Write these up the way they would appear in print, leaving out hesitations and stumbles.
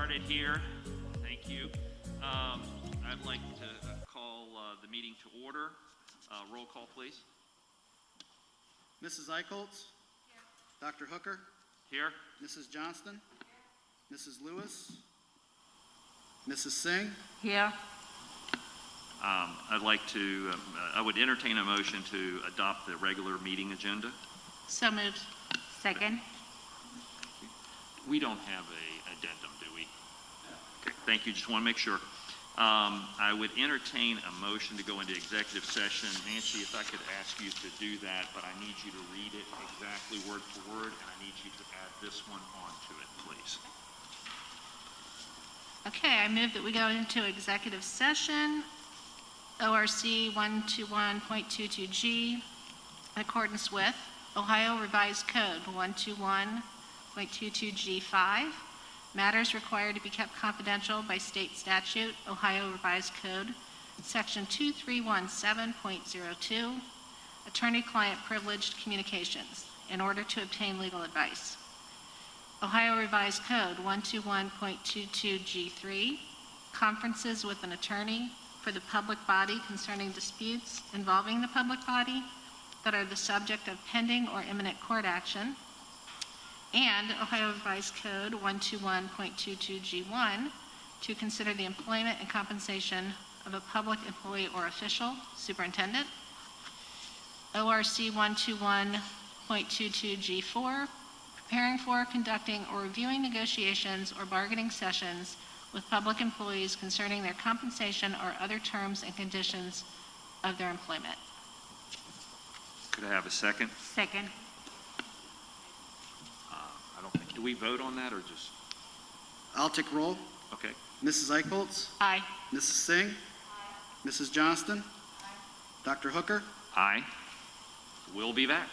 started here. Thank you. I'd like to call the meeting to order. Roll call, please. Mrs. Eichholz? Here. Dr. Hooker? Here. Mrs. Johnston? Here. Mrs. Lewis? Mrs. Singh? Here. I would entertain a motion to adopt the regular meeting agenda. So moved. Second. We don't have an addendum, do we? Okay, thank you. Just want to make sure. I would entertain a motion to go into executive session. Nancy, if I could ask you to do that, but I need you to read it exactly word for word, and I need you to add this one onto it, please. Okay, I move that we go into executive session, ORC 121.22G, in accordance with Ohio Revised Code 121.22G5, matters required to be kept confidential by state statute, Ohio Revised Code, section 2317.02, attorney-client privileged communications, in order to obtain legal advice. Ohio Revised Code 121.22G3, conferences with an attorney for the public body concerning disputes involving the public body that are the subject of pending or imminent court action, and Ohio Revised Code 121.22G1 to consider the employment and compensation of a public employee or official, superintendent. ORC 121.22G4, preparing for, conducting, or reviewing negotiations or bargaining sessions with public employees concerning their compensation or other terms and conditions of their employment. Could I have a second? Second. I don't think, do we vote on that or just? I'll take roll. Okay. Mrs. Eichholz? Aye. Mrs. Singh? Aye. Mrs. Johnston? Aye. Dr. Hooker? Aye. We'll be back.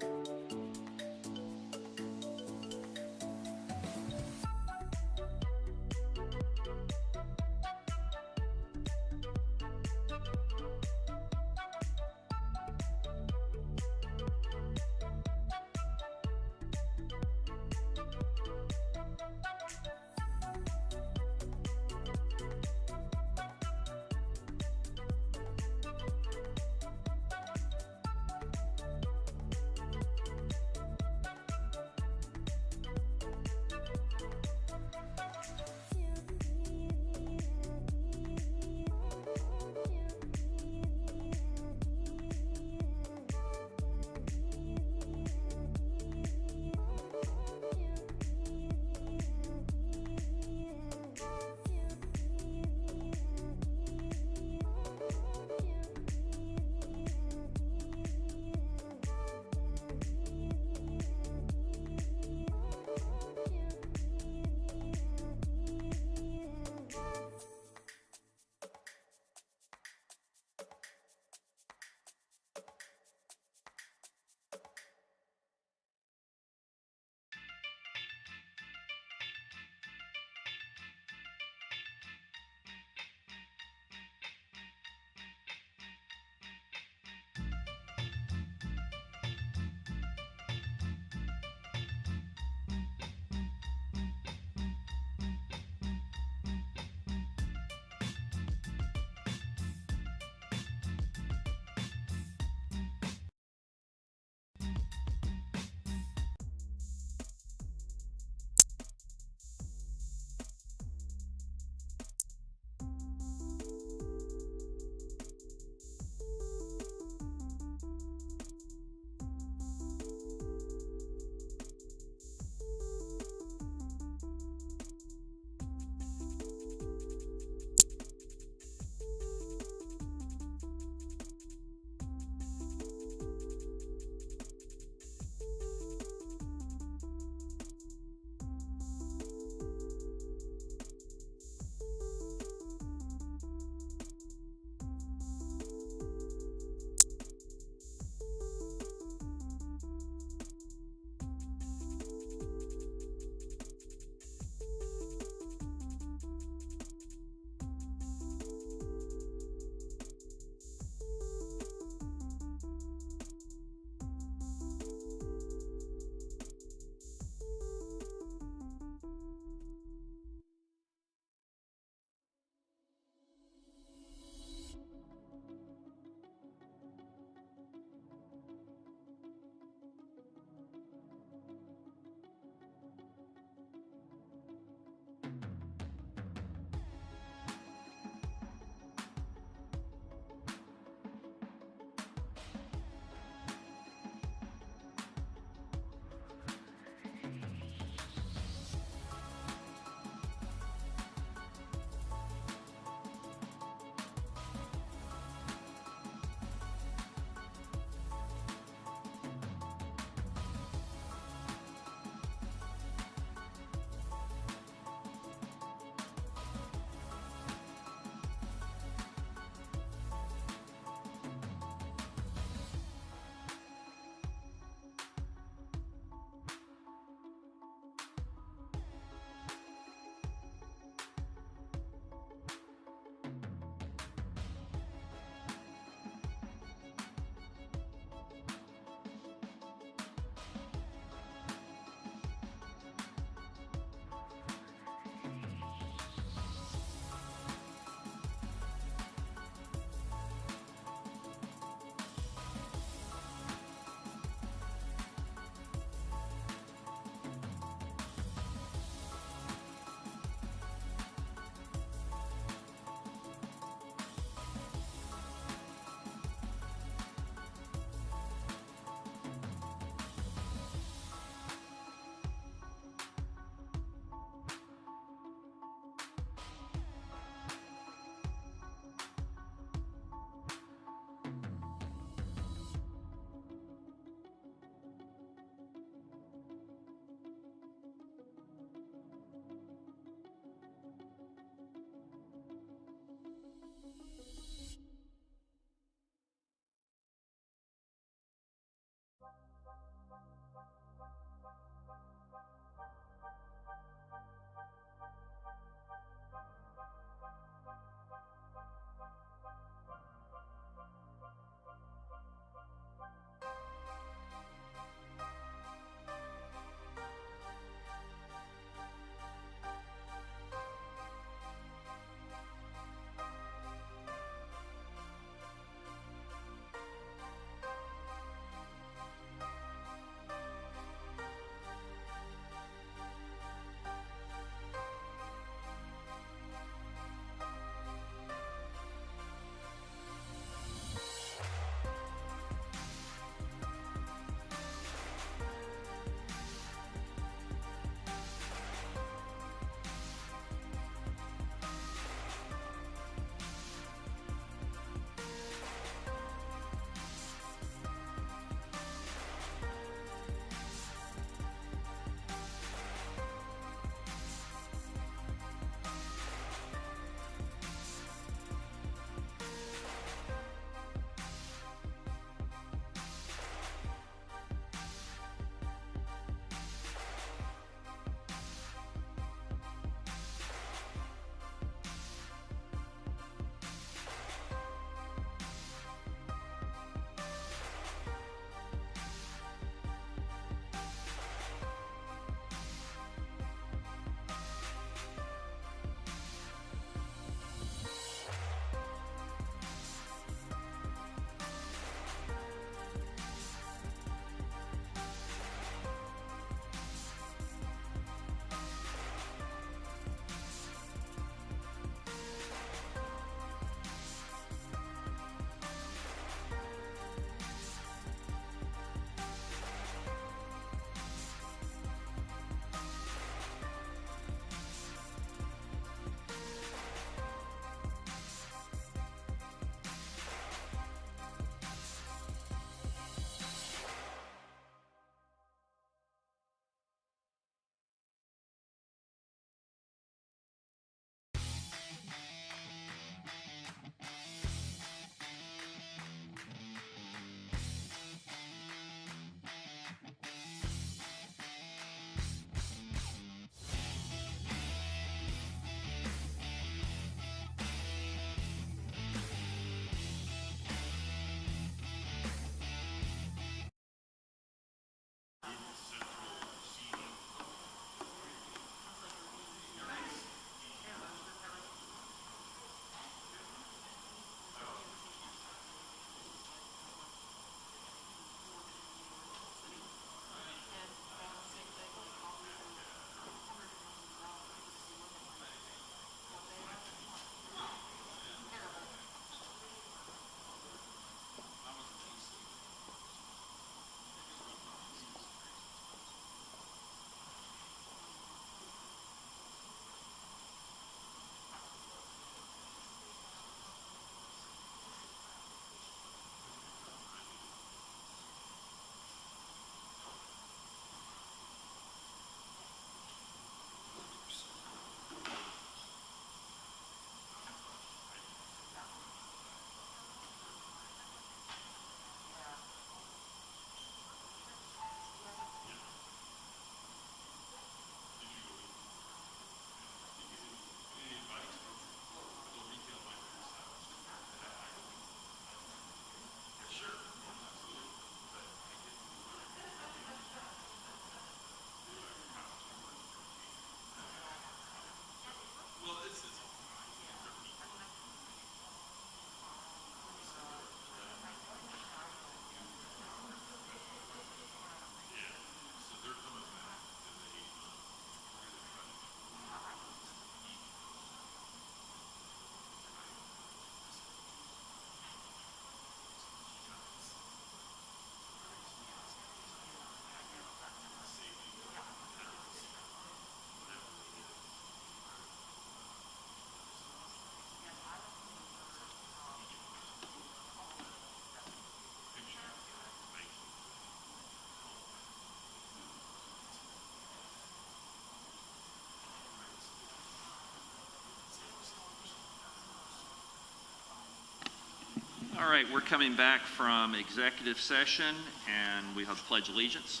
All right, we're coming back from executive session, and we have Pledge Allegiance.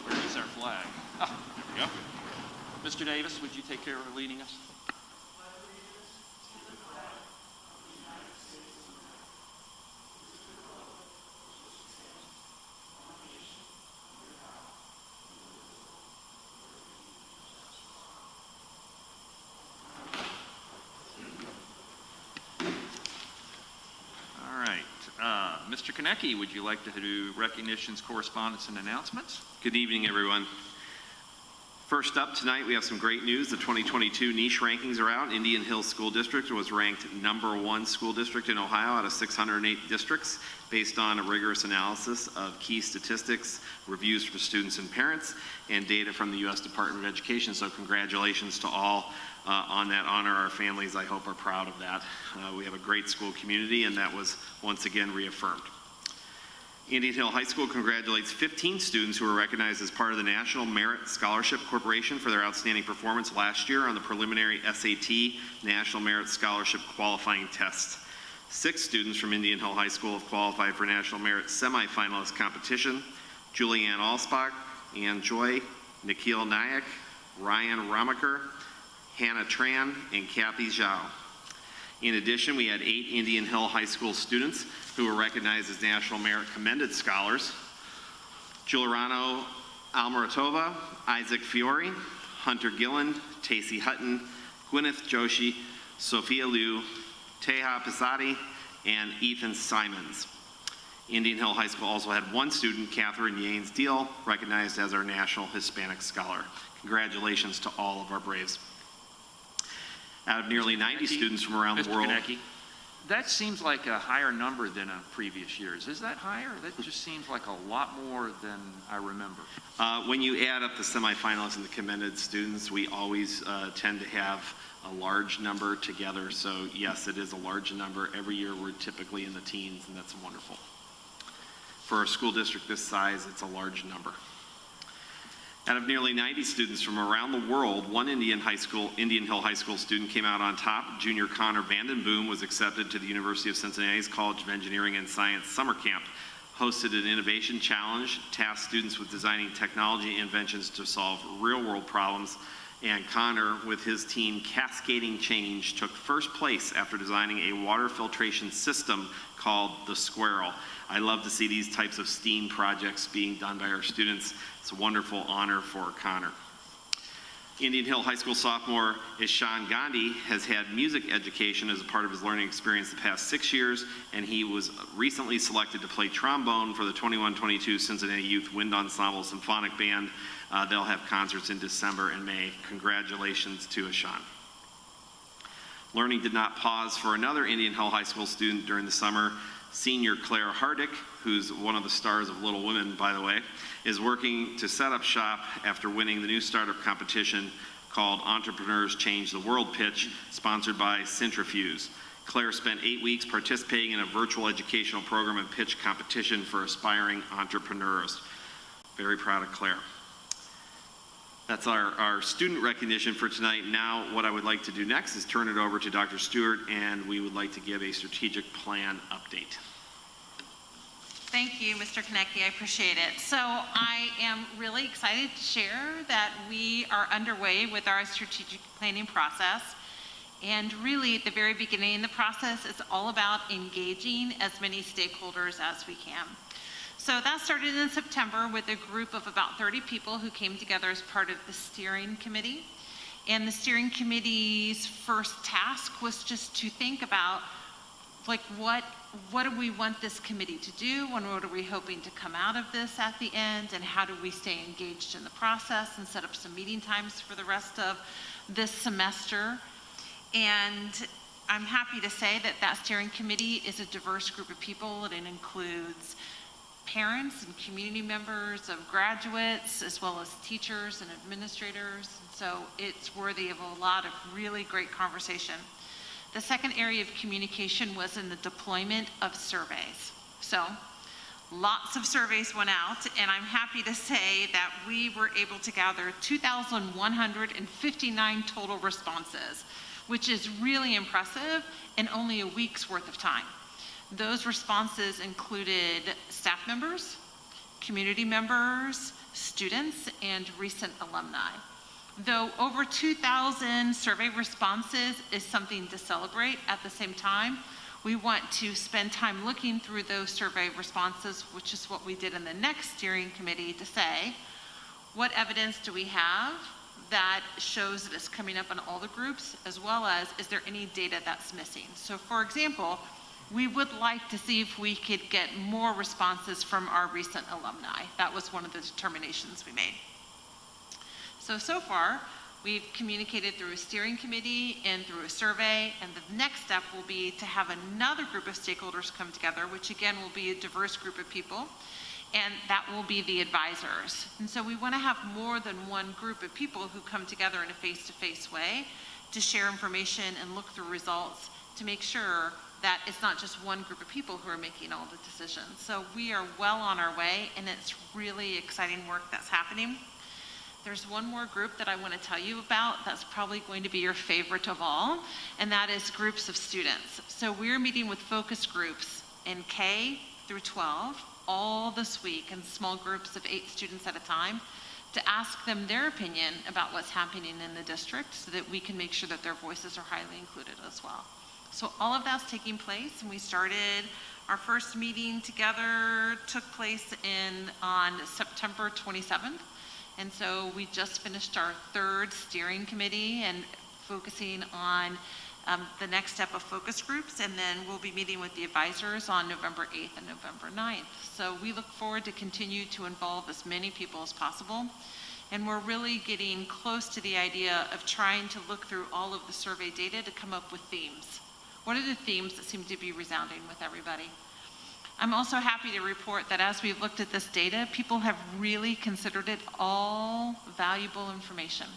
Where is our flag? Ah, there we go. Mr. Davis, would you take care of leading us? Mr. Konecki, would you like to do recognitions, correspondence, and announcements? Good evening, everyone. First up tonight, we have some great news. The 2022 niche rankings are out. Indian Hills School District was ranked #1 school district in Ohio out of 608 districts based on a rigorous analysis of key statistics, reviews for students and parents, and data from the U.S. Department of Education. So congratulations to all on that honor. Our families, I hope, are proud of that. We have a great school community, and that was once again reaffirmed. Indian Hill High School congratulates 15 students who were recognized as part of the National Merit Scholarship Corporation for their outstanding performance last year on the preliminary SAT National Merit Scholarship qualifying test. 6 students from Indian Hill High School have qualified for National Merit semifinalist competition. Julianne Allsbach, Ann Joy, Nikhil Nayak, Ryan Ramaker, Hannah Tran, and Kathy Zhao. In addition, we had 8 Indian Hill High School students who were recognized as National Merit Commended Scholars. Giuliano Almaratova, Isaac Fiore, Hunter Gilland, Tacey Hutton, Gwyneth Joshi, Sophia Liu, Teja Pisati, and Ethan Simons. Indian Hill High School also had 1 student, Catherine Yanes Deal, recognized as our National Hispanic Scholar. Congratulations to all of our Braves. Out of nearly 90 students from around the world. Mr. Konecki, that seems like a higher number than previous years. Is that higher? That just seems like a lot more than I remember. When you add up the semifinalists and the commended students, we always tend to have a large number together. So yes, it is a large number. Every year we're typically in the teens, and that's wonderful. For a school district this size, it's a large number. Out of nearly 90 students from around the world, 1 Indian Hill High School student came out on top. Junior Connor Vandenboom was accepted to the University of Cincinnati's College of Engineering and Science Summer Camp, hosted an innovation challenge, tasked students with designing technology inventions to solve real-world problems, and Connor, with his team Cascading Change, took first place after designing a water filtration system called the Squirrel. I love to see these types of STEAM projects being done by our students. It's a wonderful honor for Connor. Indian Hill High School sophomore Ishan Gandhi has had music education as a part of his learning experience the past 6 years, and he was recently selected to play trombone for the 21-22 Cincinnati Youth Wind Ensemble Symphonic Band. They'll have concerts in December and May. Congratulations to Ishan. Learning did not pause for another Indian Hill High School student during the summer. Senior Claire Hardick, who's one of the stars of Little Women, by the way, is working to set up shop after winning the new startup competition called Entrepreneurs Change the World Pitch, sponsored by Centrifuge. Claire spent 8 weeks participating in a virtual educational program and pitch competition for aspiring entrepreneurs. Very proud of Claire. That's our student recognition for tonight. Now, what I would like to do next is turn it over to Dr. Stewart, and we would like to give a strategic plan update. Thank you, Mr. Konecki. I appreciate it. So I am really excited to share that we are underway with our strategic planning process. And really, at the very beginning of the process, it's all about engaging as many stakeholders as we can. So that started in September with a group of about 30 people who came together as part of the steering committee. And the steering committee's first task was just to think about, like, what do we want this committee to do, and what are we hoping to come out of this at the end, and how do we stay engaged in the process and set up some meeting times for the rest of this semester. And I'm happy to say that that steering committee is a diverse group of people, and it includes parents and community members of graduates, as well as teachers and administrators. So it's worthy of a lot of really great conversation. The second area of communication was in the deployment of surveys. So lots of surveys went out, and I'm happy to say that we were able to gather 2,159 total responses, which is really impressive in only a week's worth of time. Those responses included staff members, community members, students, and recent alumni. Though over 2,000 survey responses is something to celebrate, at the same time, we want to spend time looking through those survey responses, which is what we did in the next steering committee, to say, what evidence do we have that shows that it's coming up in all the groups, as well as, is there any data that's missing? So for example, we would like to see if we could get more responses from our recent alumni. That was one of the determinations we made. So far, we've communicated through a steering committee and through a survey, and the next step will be to have another group of stakeholders come together, which again will be a diverse group of people, and that will be the advisors. And so we want to have more than one group of people who come together in a face-to-face way to share information and look through results to make sure that it's not just one group of people who are making all the decisions. So we are well on our way, and it's really exciting work that's happening. There's one more group that I want to tell you about that's probably going to be your favorite of all, and that is groups of students. So we're meeting with focus groups in K through 12 all this week in small groups of 8 students at a time to ask them their opinion about what's happening in the district so that we can make sure that their voices are highly included as well. So all of that's taking place, and we started our first meeting together, took place on September 27th. And so we just finished our 3rd steering committee and focusing on the next step of focus groups, and then we'll be meeting with the advisors on November 8th and November 9th. So we look forward to continue to involve as many people as possible. And we're really getting close to the idea of trying to look through all of the survey data to come up with themes. What are the themes that seem to be resounding with everybody? I'm also happy to report that as we've looked at this data, people have really considered it all valuable information.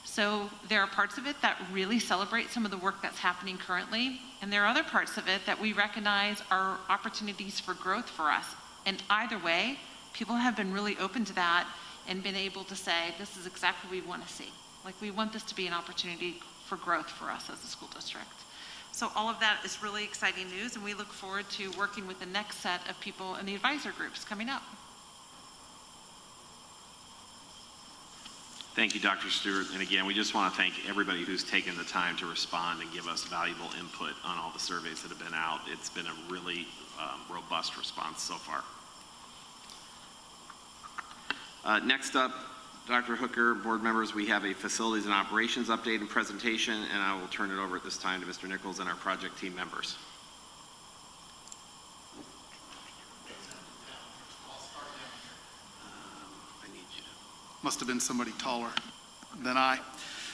So there are parts of it that really celebrate some of the work that's happening currently, and there are other parts of it that we recognize are opportunities for growth for us. And either way, people have been really open to that and been able to say, this is exactly what we want to see. Like, we want this to be an opportunity for growth for us as a school district. So all of that is really exciting news, and we look forward to working with the next set of people in the advisor groups coming up. Thank you, Dr. Stewart. And again, we just want to thank everybody who's taken the time to respond and give us valuable input on all the surveys that have been out. It's been a really robust response so far. Next up, Dr. Hooker, board members, we have a facilities and operations update and presentation, and I will turn it over at this time to Mr. Nichols and our project team members. Must have been somebody taller than I.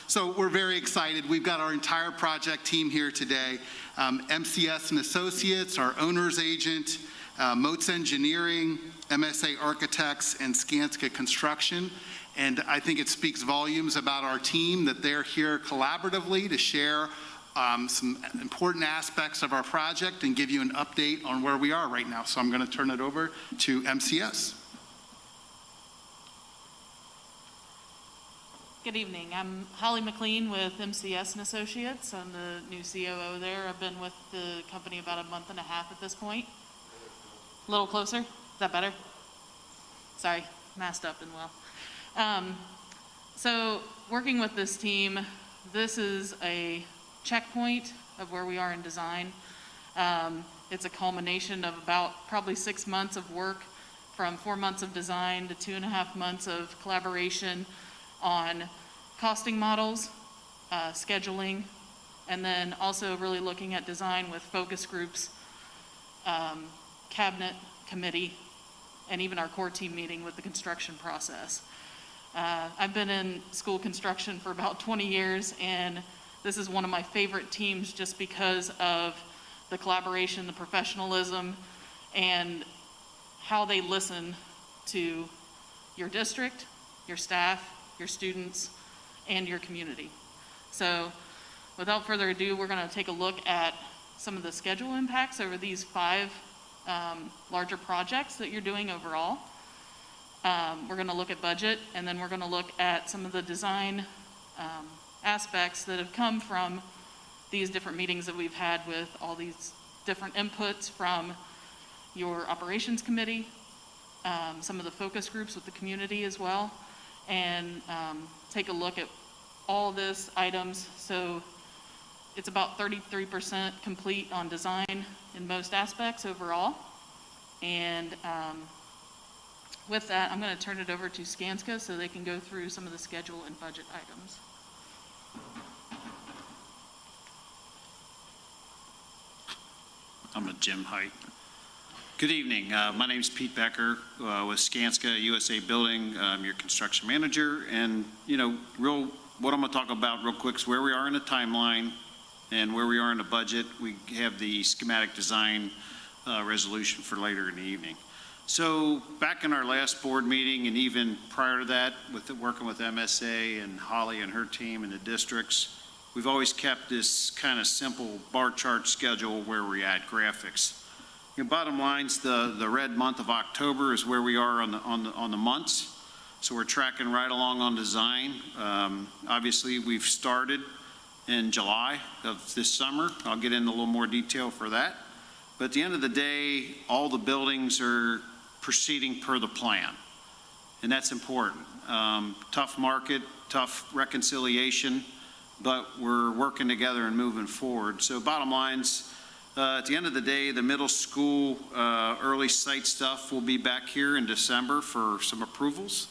So we're very excited. We've got our entire project team here today. MCS and Associates, our owner's agent, Motes Engineering, MSA Architects, and Skanska Construction. And I think it speaks volumes about our team that they're here collaboratively to share some important aspects of our project and give you an update on where we are right now. So I'm going to turn it over to MCS. Good evening. I'm Holly McLean with MCS and Associates. I'm the new COO there. I've been with the company about a month and a half at this point. A little closer? Is that better? Sorry, masked up and well. So working with this team, this is a checkpoint of where we are in design. It's a culmination of about probably 6 months of work, from 4 months of design to 2.5 months of collaboration on costing models, scheduling, and then also really looking at design with focus groups, cabinet, committee, and even our core team meeting with the construction process. I've been in school construction for about 20 years, and this is one of my favorite teams just because of the collaboration, the professionalism, and how they listen to your district, your staff, your students, and your community. So without further ado, we're going to take a look at some of the schedule impacts over these 5 larger projects that you're doing overall. We're going to look at budget, and then we're going to look at some of the design aspects that have come from these different meetings that we've had with all these different inputs from your operations committee, some of the focus groups with the community as well, and take a look at all this items. So it's about 33% complete on design in most aspects overall. And with that, I'm going to turn it over to Skanska so they can go through some of the schedule and budget items. I'm a Jim Height. Good evening. My name is Pete Becker with Skanska USA Building. I'm your construction manager. And, you know, what I'm going to talk about real quick is where we are in the timeline and where we are in the budget. We have the schematic design resolution for later in the evening. So back in our last board meeting and even prior to that, with working with MSA and Holly and her team and the districts, we've always kept this kind of simple bar chart schedule where we're at graphics. You know, bottom line's the red month of October is where we are on the months. So we're tracking right along on design. Obviously, we've started in July of this summer. I'll get into a little more detail for that. But at the end of the day, all the buildings are proceeding per the plan, and that's important. Tough market, tough reconciliation, but we're working together and moving forward. So bottom line's, at the end of the day, the middle school early site stuff will be back here in December for some approvals.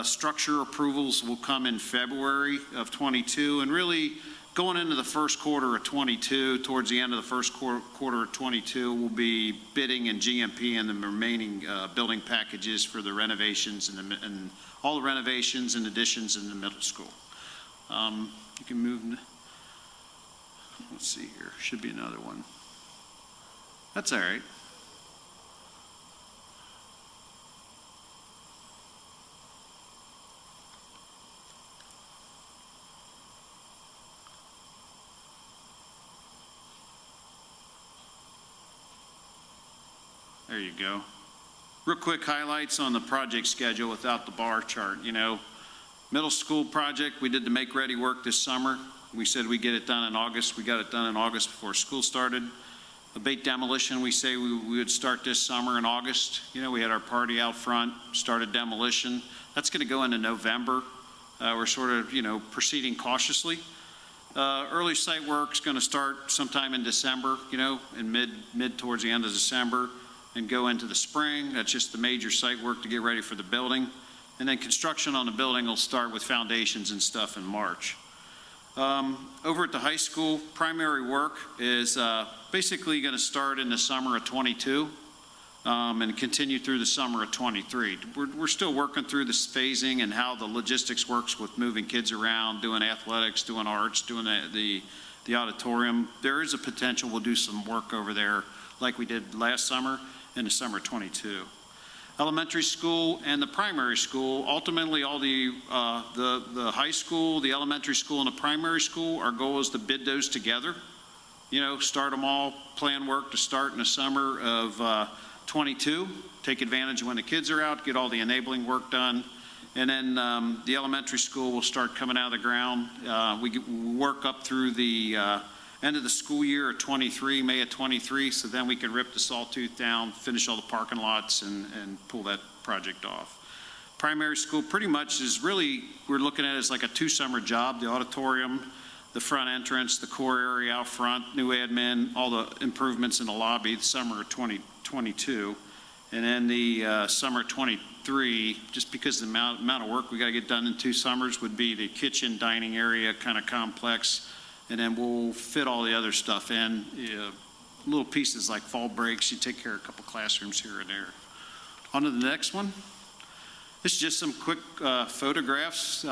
Structure approvals will come in February of 22, and really going into the first quarter of 22, towards the end of the first quarter of 22, will be bidding and GMP and the remaining building packages for the renovations and all the renovations and additions in the middle school. You can move, let's see here, should be another one. That's all right. There you go. Real quick highlights on the project schedule without the bar chart. You know, middle school project, we did the make ready work this summer. We said we'd get it done in August. We got it done in August before school started. Abate demolition, we say we would start this summer in August. You know, we had our party out front, started demolition. That's going to go into November. We're sort of, you know, proceeding cautiously. Early site work's going to start sometime in December, you know, in mid towards the end of December, and go into the spring. That's just the major site work to get ready for the building. And then construction on the building will start with foundations and stuff in March. Over at the high school, primary work is basically going to start in the summer of 22 and continue through the summer of 23. We're still working through this phasing and how the logistics works with moving kids around, doing athletics, doing arts, doing the auditorium. There is a potential we'll do some work over there like we did last summer in the summer of 22. Elementary school and the primary school, ultimately all the high school, the elementary school, and the primary school, our goal is to bid those together. You know, start them all, plan work to start in the summer of 22, take advantage of when the kids are out, get all the enabling work done. And then the elementary school will start coming out of the ground. We work up through the end of the school year of 23, May of 23, so then we can rip the sawtooth down, finish all the parking lots, and pull that project off. Primary school pretty much is really, we're looking at it as like a 2-summer job. The auditorium, the front entrance, the core area out front, new admin, all the improvements in the lobby, the summer of 2022. And then the summer 23, just because the amount of work we got to get done in 2 summers, would be the kitchen, dining area kind of complex. And then we'll fit all the other stuff in. Little pieces like fall breaks, you take care of a couple classrooms here and there. On to the next one. This is just some quick photographs.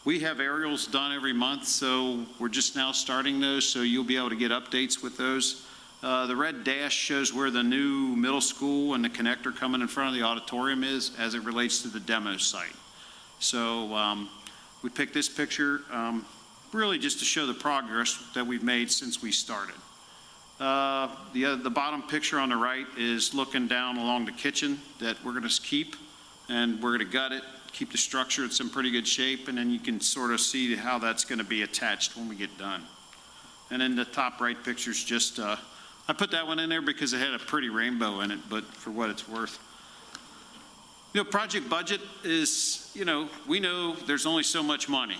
We have aerials done every month, so we're just now starting those, so you'll be able to get updates with those. The red dash shows where the new middle school and the connector coming in front of the auditorium is as it relates to the demo site. So we picked this picture really just to show the progress that we've made since we started. The bottom picture on the right is looking down along the kitchen that we're going to keep, and we're going to gut it, keep the structure. It's in pretty good shape, and then you can sort of see how that's going to be attached when we get done. And then the top right picture is just I put that one in there because it had a pretty rainbow in it, but for what it's worth. Project budget is, we know there's only so much money,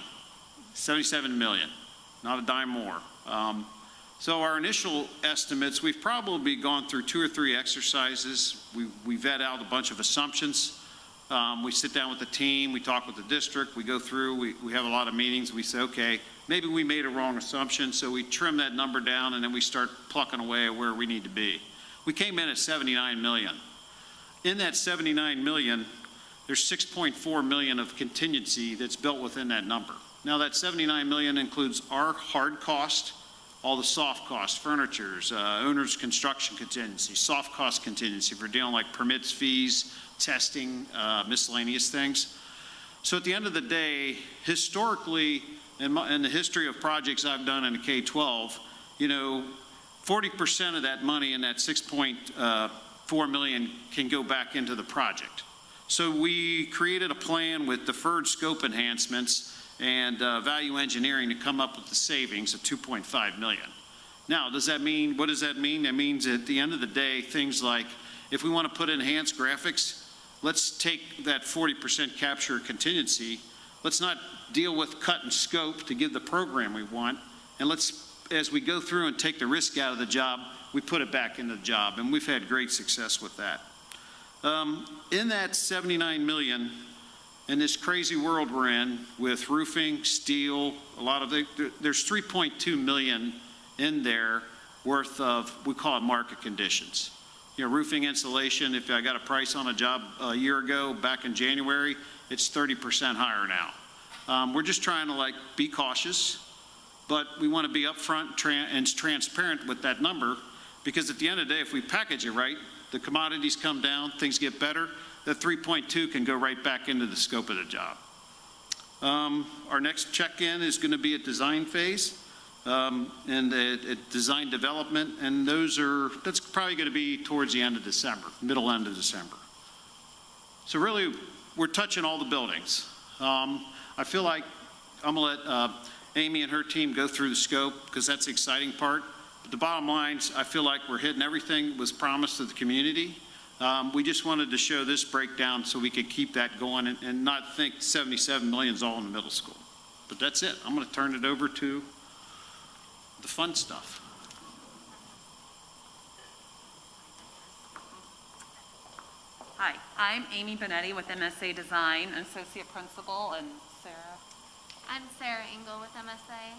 77 million, not a dime more. So our initial estimates, we've probably gone through 2 or 3 exercises. We vet out a bunch of assumptions. We sit down with the team, we talk with the district, we go through, we have a lot of meetings, we say, okay, maybe we made a wrong assumption, so we trim that number down and then we start plucking away at where we need to be. We came in at 79 million. In that 79 million, there's 6.4 million of contingency that's built within that number. Now that 79 million includes our hard cost, all the soft costs, furnitures, owner's construction contingency, soft cost contingency for dealing like permits, fees, testing, miscellaneous things. So at the end of the day, historically, in the history of projects I've done in the K-12, 40% of that money in that 6.4 million can go back into the project. So we created a plan with deferred scope enhancements and value engineering to come up with the savings of 2.5 million. Now, what does that mean? That means at the end of the day, things like if we want to put enhanced graphics, let's take that 40% capture contingency. Let's not deal with cut and scope to give the program we want. And let's, as we go through and take the risk out of the job, we put it back into the job. And we've had great success with that. In that 79 million, in this crazy world we're in with roofing, steel, there's 3.2 million in there worth of, we call it market conditions. Roofing insulation, if I got a price on a job a year ago, back in January, it's 30% higher now. We're just trying to be cautious, but we want to be upfront and transparent with that number, because at the end of the day, if we package it right, the commodities come down, things get better, that 3.2 can go right back into the scope of the job. Our next check-in is going to be at design phase and at design development, and that's probably going to be towards the end of December, middle end of December. So really, we're touching all the buildings. I feel like I'm going to let Amy and her team go through the scope, because that's the exciting part. But the bottom line is, I feel like we're hitting everything that was promised to the community. We just wanted to show this breakdown so we could keep that going and not think 77 million is all in the middle school. But that's it. I'm going to turn it over to the fun stuff. Hi, I'm Amy Bonetti with MSA Design, an associate principal, and Sarah. I'm Sarah Engel with MSA.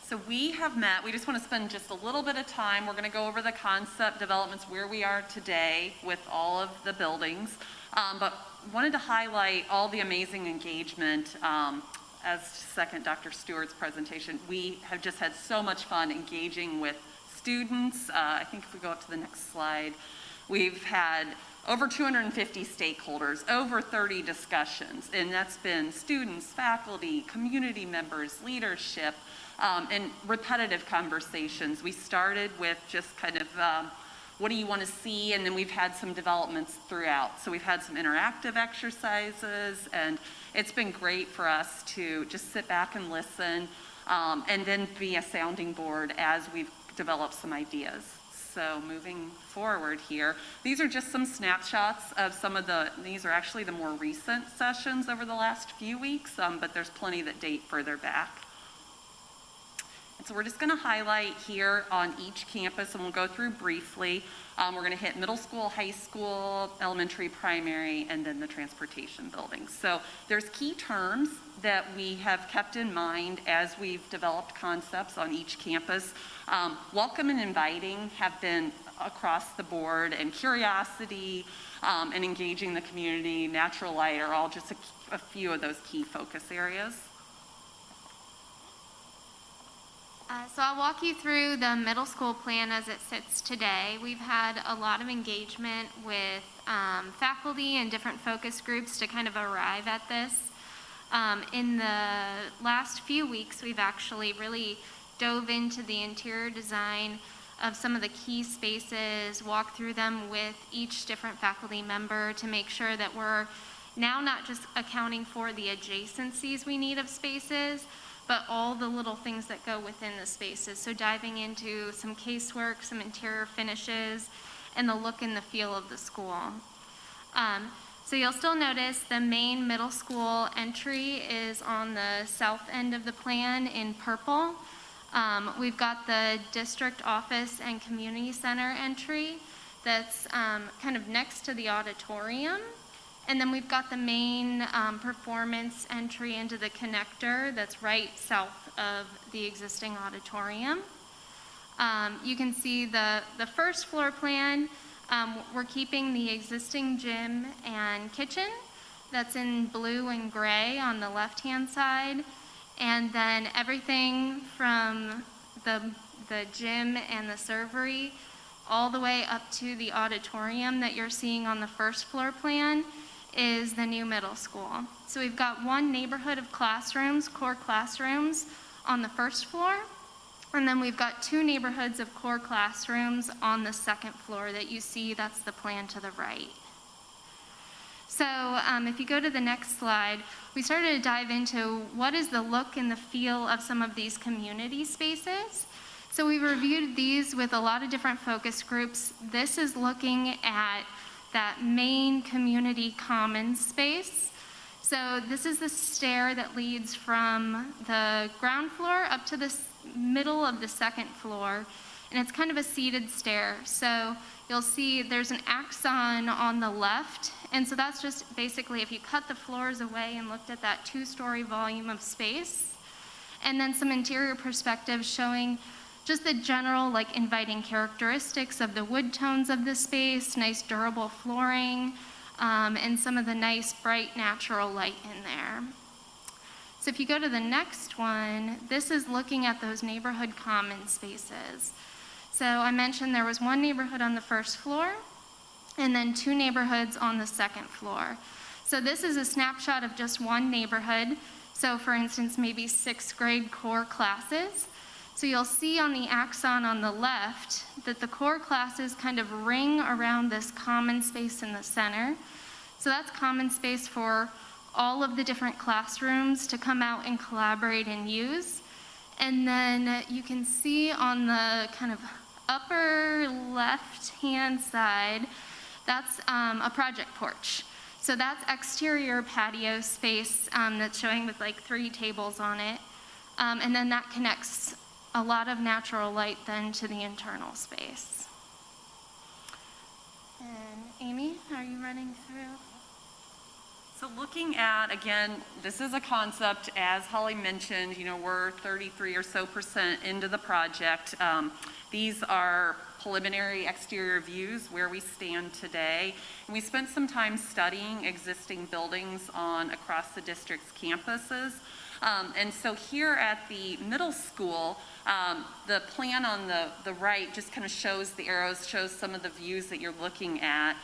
So we have met, we just want to spend just a little bit of time. We're going to go over the concept developments, where we are today with all of the buildings, but wanted to highlight all the amazing engagement. As second Dr. Stewart's presentation, we have just had so much fun engaging with students. I think if we go up to the next slide, we've had over 250 stakeholders, over 30 discussions, and that's been students, faculty, community members, leadership, and repetitive conversations. We started with just kind of what do you want to see, and then we've had some developments throughout. So we've had some interactive exercises, and it's been great for us to just sit back and listen, and then be a sounding board as we've developed some ideas. So moving forward here, these are just some snapshots of these are actually the more recent sessions over the last few weeks, but there's plenty that date further back. And so we're just going to highlight here on each campus, and we'll go through briefly. We're going to hit middle school, high school, elementary, primary, and then the transportation buildings. So there's key terms that we have kept in mind as we've developed concepts on each campus. Welcome and inviting have been across the board, and curiosity and engaging the community, natural light are all just a few of those key focus areas. So I'll walk you through the middle school plan as it sits today. We've had a lot of engagement with faculty and different focus groups to kind of arrive at this. In the last few weeks, we've actually really dove into the interior design of some of the key spaces, walk through them with each different faculty member to make sure that we're now not just accounting for the adjacencies we need of spaces, but all the little things that go within the spaces. So diving into some casework, some interior finishes, and the look and the feel of the school. So you'll still notice the main middle school entry is on the south end of the plan in purple. We've got the district office and community center entry that's kind of next to the auditorium. And then we've got the main performance entry into the connector that's right south of the existing auditorium. You can see the first floor plan. We're keeping the existing gym and kitchen that's in blue and gray on the left-hand side. And then everything from the gym and the servery all the way up to the auditorium that you're seeing on the first floor plan is the new middle school. So we've got one neighborhood of classrooms, core classrooms, on the first floor. And then we've got two neighborhoods of core classrooms on the second floor that you see. That's the plan to the right. So if you go to the next slide, we started to dive into what is the look and the feel of some of these community spaces. So we reviewed these with a lot of different focus groups. This is looking at that main community commons space. So this is the stair that leads from the ground floor up to the middle of the second floor, and it's kind of a seated stair. So you'll see there's an axon on the left, and so that's just basically if you cut the floors away and looked at that two-story volume of space, and then some interior perspectives showing just the general like inviting characteristics of the wood tones of the space, nice durable flooring, and some of the nice bright natural light in there. So if you go to the next one, this is looking at those neighborhood common spaces. So I mentioned there was one neighborhood on the first floor and then two neighborhoods on the second floor. So this is a snapshot of just one neighborhood. So for instance, maybe 6th grade core classes. So you'll see on the axon on the left that the core classes kind of ring around this common space in the center. So that's common space for all of the different classrooms to come out and collaborate and use. And then you can see on the kind of upper left-hand side, that's a project porch. So that's exterior patio space that's showing with like 3 tables on it. And then that connects a lot of natural light then to the internal space. And Amy, are you running through? So looking at, again, this is a concept, as Holly mentioned, we're 33% or so into the project. These are preliminary exterior views where we stand today. And we spent some time studying existing buildings across the district's campuses. And so here at the middle school, the plan on the right just kind of shows the arrows, shows some of the views that you're looking at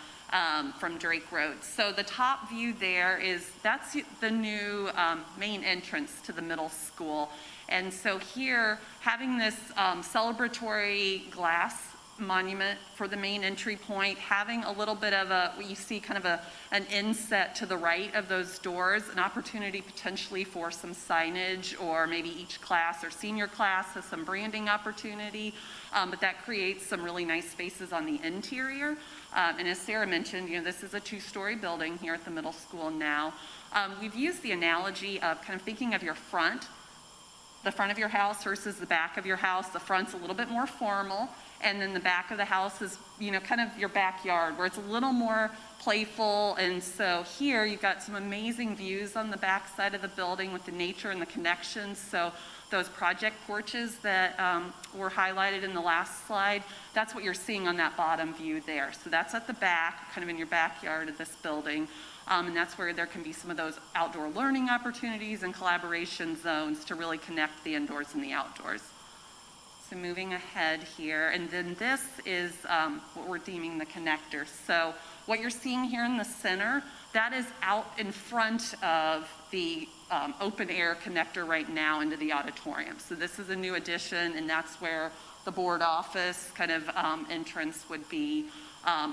from Drake Road. So the top view there that's the new main entrance to the middle school. And so here, having this celebratory glass monument for the main entry point, having a little bit of what you see kind of an inset to the right of those doors, an opportunity potentially for some signage, or maybe each class or senior class has some branding opportunity, but that creates some really nice spaces on the interior. And as Sarah mentioned, this is a 2-story building here at the middle school now. We've used the analogy of kind of thinking of the front of your house versus the back of your house. The front's a little bit more formal, and then the back of the house is, kind of your backyard, where it's a little more playful. And so here you've got some amazing views on the back side of the building with the nature and the connections. So those project porches that were highlighted in the last slide, that's what you're seeing on that bottom view there. So that's at the back, kind of in your backyard of this building. And that's where there can be some of those outdoor learning opportunities and collaboration zones to really connect the indoors and the outdoors. So moving ahead here, and then this is what we're deeming the connector. So what you're seeing here in the center, that is out in front of the open air connector right now into the auditorium. So this is a new addition, and that's where the board office kind of entrance would be.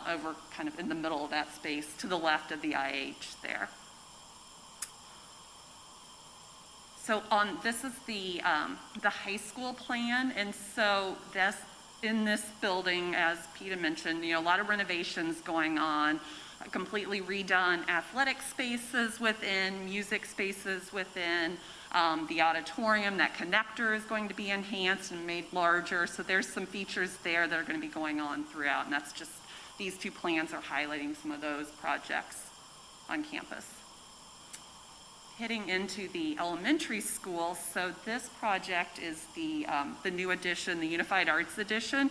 Over kind of in the middle of that space to the left of the IH there. So this is the high school plan, and so in this building, as Peter mentioned, a lot of renovations going on, completely redone athletic spaces within, music spaces within, the auditorium, that connector is going to be enhanced and made larger, so there's some features there that are going to be going on throughout, and that's just, these two plans are highlighting some of those projects on campus. Heading into the elementary school, so this project is the new addition, the Unified Arts Edition,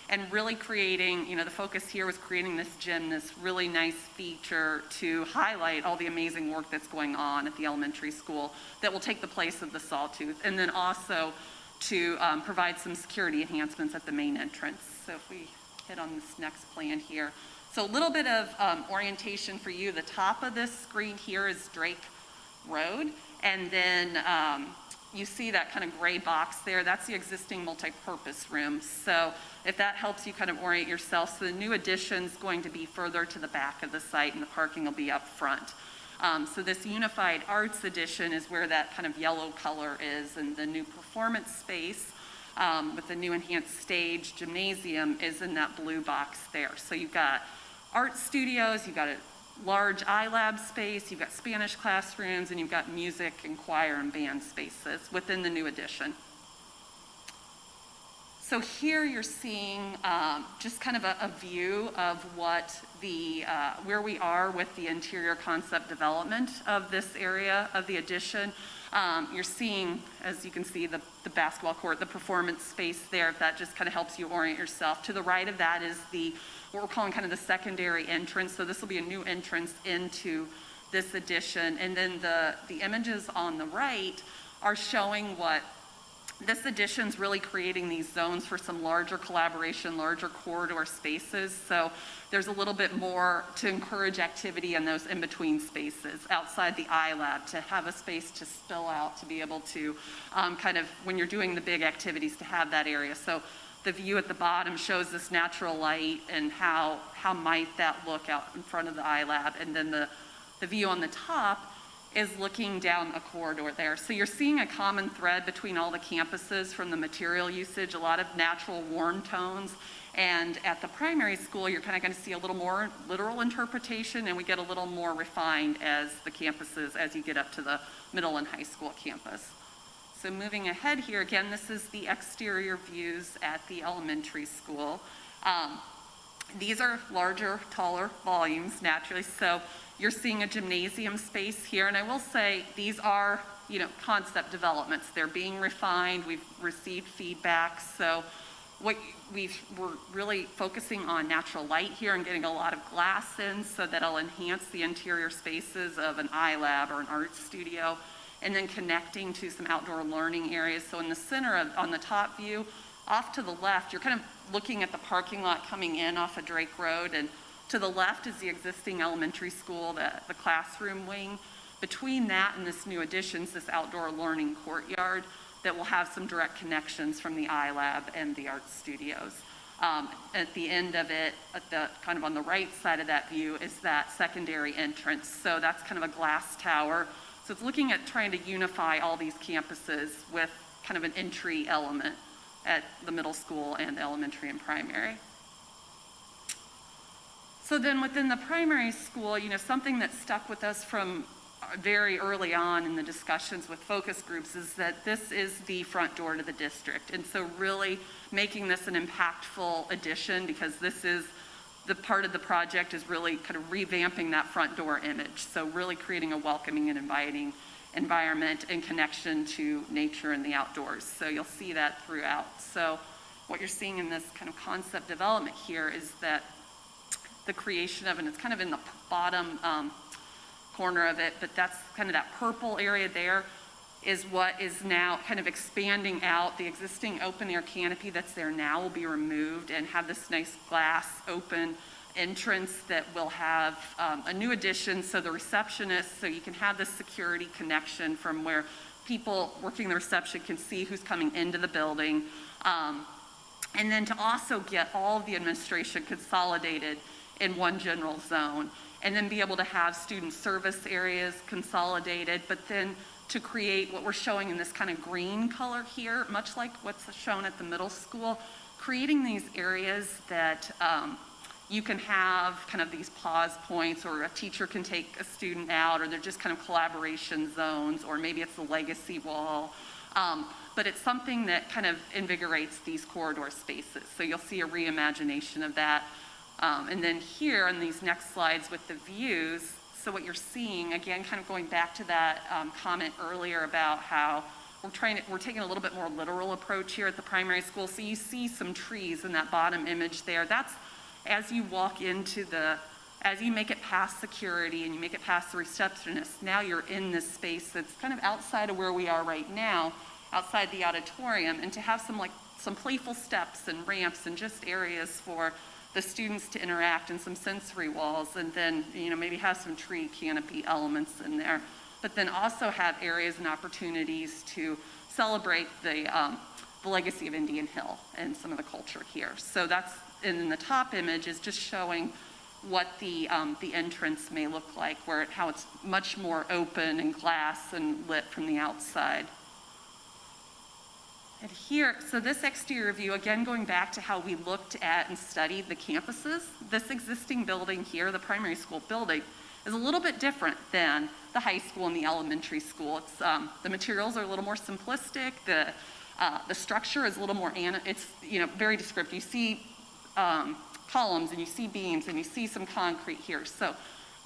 and really creating, the focus here was creating this gym, this really nice feature to highlight all the amazing work that's going on at the elementary school that will take the place of the sawtooth, and then also to provide some security enhancements at the main entrance. So if we hit on this next plan here. So a little bit of orientation for you. The top of this screen here is Drake Road, and then you see that kind of gray box there, that's the existing multi-purpose room. So if that helps you kind of orient yourself, so the new addition's going to be further to the back of the site and the parking will be up front. So this Unified Arts Edition is where that kind of yellow color is, and the new performance space with the new enhanced stage gymnasium is in that blue box there. So you've got art studios, you've got a large iLab space, you've got Spanish classrooms, and you've got music and choir and band spaces within the new addition. So here you're seeing just kind of a view of what where we are with the interior concept development of this area of the addition. You're seeing, as you can see, the basketball court, the performance space there, if that just kind of helps you orient yourself. To the right of that is what we're calling kind of the secondary entrance. So this will be a new entrance into this addition. And then the images on the right are showing what this addition's really creating these zones for some larger collaboration, larger corridor spaces. So there's a little bit more to encourage activity in those in-between spaces outside the iLab, to have a space to spill out, to be able to kind of, when you're doing the big activities, to have that area. So the view at the bottom shows this natural light and how might that look out in front of the iLab. And then the view on the top is looking down a corridor there. So you're seeing a common thread between all the campuses from the material usage, a lot of natural warm tones. And at the primary school, you're kind of going to see a little more literal interpretation, and we get a little more refined as the campuses, as you get up to the middle and high school campus. So moving ahead here, again, this is the exterior views at the elementary school. These are larger, taller volumes, naturally. So you're seeing a gymnasium space here, and I will say these are, concept developments. They're being refined. We've received feedback. So we're really focusing on natural light here and getting a lot of glass in, so that'll enhance the interior spaces of an iLab or an art studio, and then connecting to some outdoor learning areas. So in the center on the top view, off to the left, you're kind of looking at the parking lot coming in off of Drake Road, and to the left is the existing elementary school, the classroom wing. Between that and this new additions, this outdoor learning courtyard that will have some direct connections from the iLab and the art studios. At the end of it, kind of on the right side of that view, is that secondary entrance. So that's kind of a glass tower. So it's looking at trying to unify all these campuses with kind of an entry element at the middle school and elementary and primary. So then within the primary school, something that stuck with us from very early on in the discussions with focus groups is that this is the front door to the district. And so really making this an impactful addition, because this is the part of the project is really kind of revamping that front door image. So really creating a welcoming and inviting environment and connection to nature and the outdoors. So you'll see that throughout. So what you're seeing in this kind of concept development here is that the creation of, and it's kind of in the bottom corner of it, but that's kind of that purple area there is what is now kind of expanding out. The existing open air canopy that's there now will be removed and have this nice glass open entrance that will have a new addition. So the receptionist, so you can have this security connection from where people working the reception can see who's coming into the building. And then to also get all of the administration consolidated in one general zone, and then be able to have student service areas consolidated, but then to create what we're showing in this kind of green color here, much like what's shown at the middle school, creating these areas that you can have kind of these pause points, or a teacher can take a student out, or they're just kind of collaboration zones, or maybe it's the legacy wall. But it's something that kind of invigorates these corridor spaces. So you'll see a reimagination of that. And then here on these next slides with the views, so what you're seeing, again, kind of going back to that comment earlier about how we're taking a little bit more literal approach here at the primary school. So you see some trees in that bottom image there. That's as you walk into as you make it past security and you make it past the receptionist, now you're in this space that's kind of outside of where we are right now, outside the auditorium, and to have some playful steps and ramps and just areas for the students to interact, and some sensory walls, and then, maybe have some tree canopy elements in there, but then also have areas and opportunities to celebrate the legacy of Indian Hill and some of the culture here. So that's, and in the top image is just showing what the entrance may look like, how it's much more open and glass and lit from the outside. And here, so this exterior view, again, going back to how we looked at and studied the campuses, this existing building here, the primary school building, is a little bit different than the high school and the elementary school. It's, the materials are a little more simplistic. The structure is a little more, it's, very descriptive. You see columns, and you see beams, and you see some concrete here. So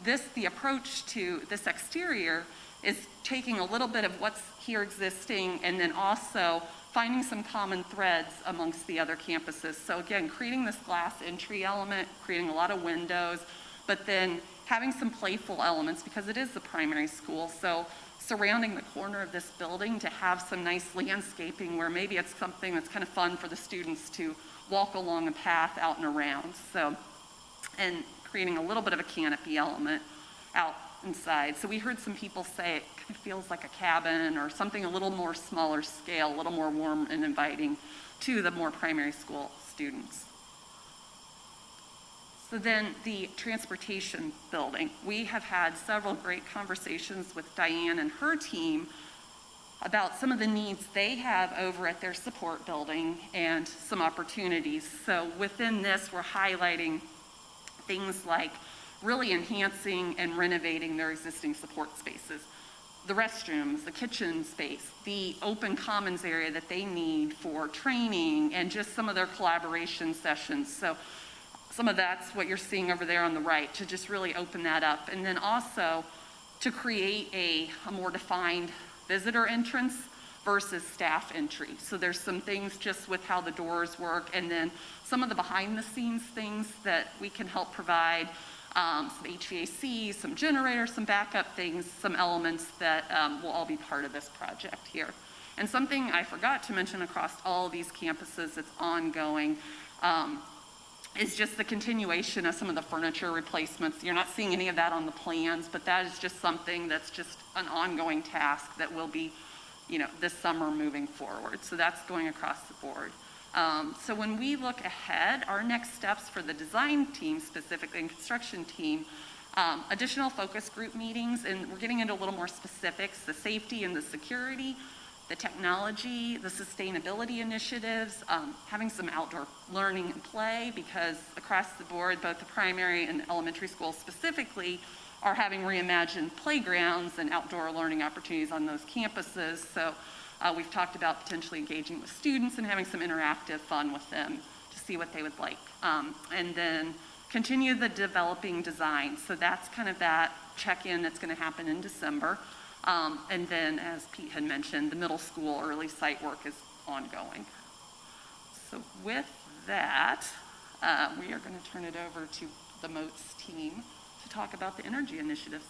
the approach to this exterior is taking a little bit of what's here existing, and then also finding some common threads amongst the other campuses. So again, creating this glass entry element, creating a lot of windows, but then having some playful elements, because it is the primary school. So surrounding the corner of this building to have some nice landscaping where maybe it's something that's kind of fun for the students to walk along a path out and around. So, and creating a little bit of a canopy element out inside. So we heard some people say it kind of feels like a cabin or something a little more smaller scale, a little more warm and inviting to the more primary school students. So then the transportation building. We have had several great conversations with Diane and her team about some of the needs they have over at their support building and some opportunities. So within this, we're highlighting things like really enhancing and renovating their existing support spaces. The restrooms, the kitchen space, the open commons area that they need for training, and just some of their collaboration sessions. So some of that's what you're seeing over there on the right, to just really open that up. And then also to create a more defined visitor entrance versus staff entry. So there's some things just with how the doors work, and then some of the behind the scenes things that we can help provide, some HVAC, some generators, some backup things, some elements that will all be part of this project here. And something I forgot to mention across all of these campuses that's ongoing is just the continuation of some of the furniture replacements. You're not seeing any of that on the plans, but that is just something that's just an ongoing task that will be, this summer moving forward. So that's going across the board. So when we look ahead, our next steps for the design team, specifically and construction team, additional focus group meetings, and we're getting into a little more specifics, the safety and the security, the technology, the sustainability initiatives, having some outdoor learning and play, because across the board, both the primary and elementary schools specifically are having reimagined playgrounds and outdoor learning opportunities on those campuses. So we've talked about potentially engaging with students and having some interactive fun with them to see what they would like. And then continue the developing design. So that's kind of that check-in that's going to happen in December. And then, as Pete had mentioned, the middle school early site work is ongoing. So with that, we are going to turn it over to the MOTS team to talk about the energy initiatives.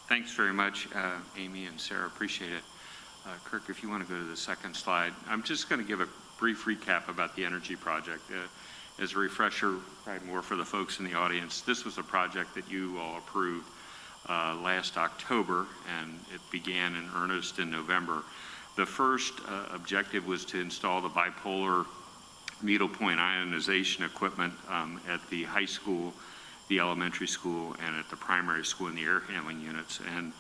Thanks very much, Amy and Sarah. Appreciate it. Kirk, if you want to go to the second slide. I'm just going to give a brief recap about the energy project. As a refresher, probably more for the folks in the audience, this was a project that you all approved last October, and it began in earnest in November. The first objective was to install the bipolar needlepoint ionization equipment at the high school, the elementary school, and at the primary school in the air handling units. And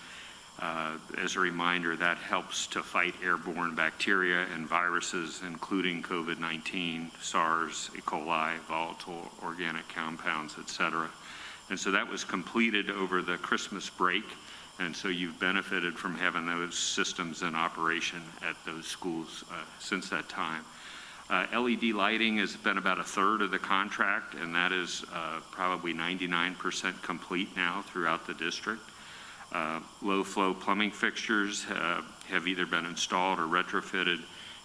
as a reminder, that helps to fight airborne bacteria and viruses, including COVID-19, SARS, E. coli, volatile organic compounds, et cetera. And so that was completed over the Christmas break. And so you've benefited from having those systems in operation at those schools since that time. LED lighting has been about a third of the contract, and that is probably 99% complete now throughout the district. Low-flow plumbing fixtures have either been installed or retrofitted.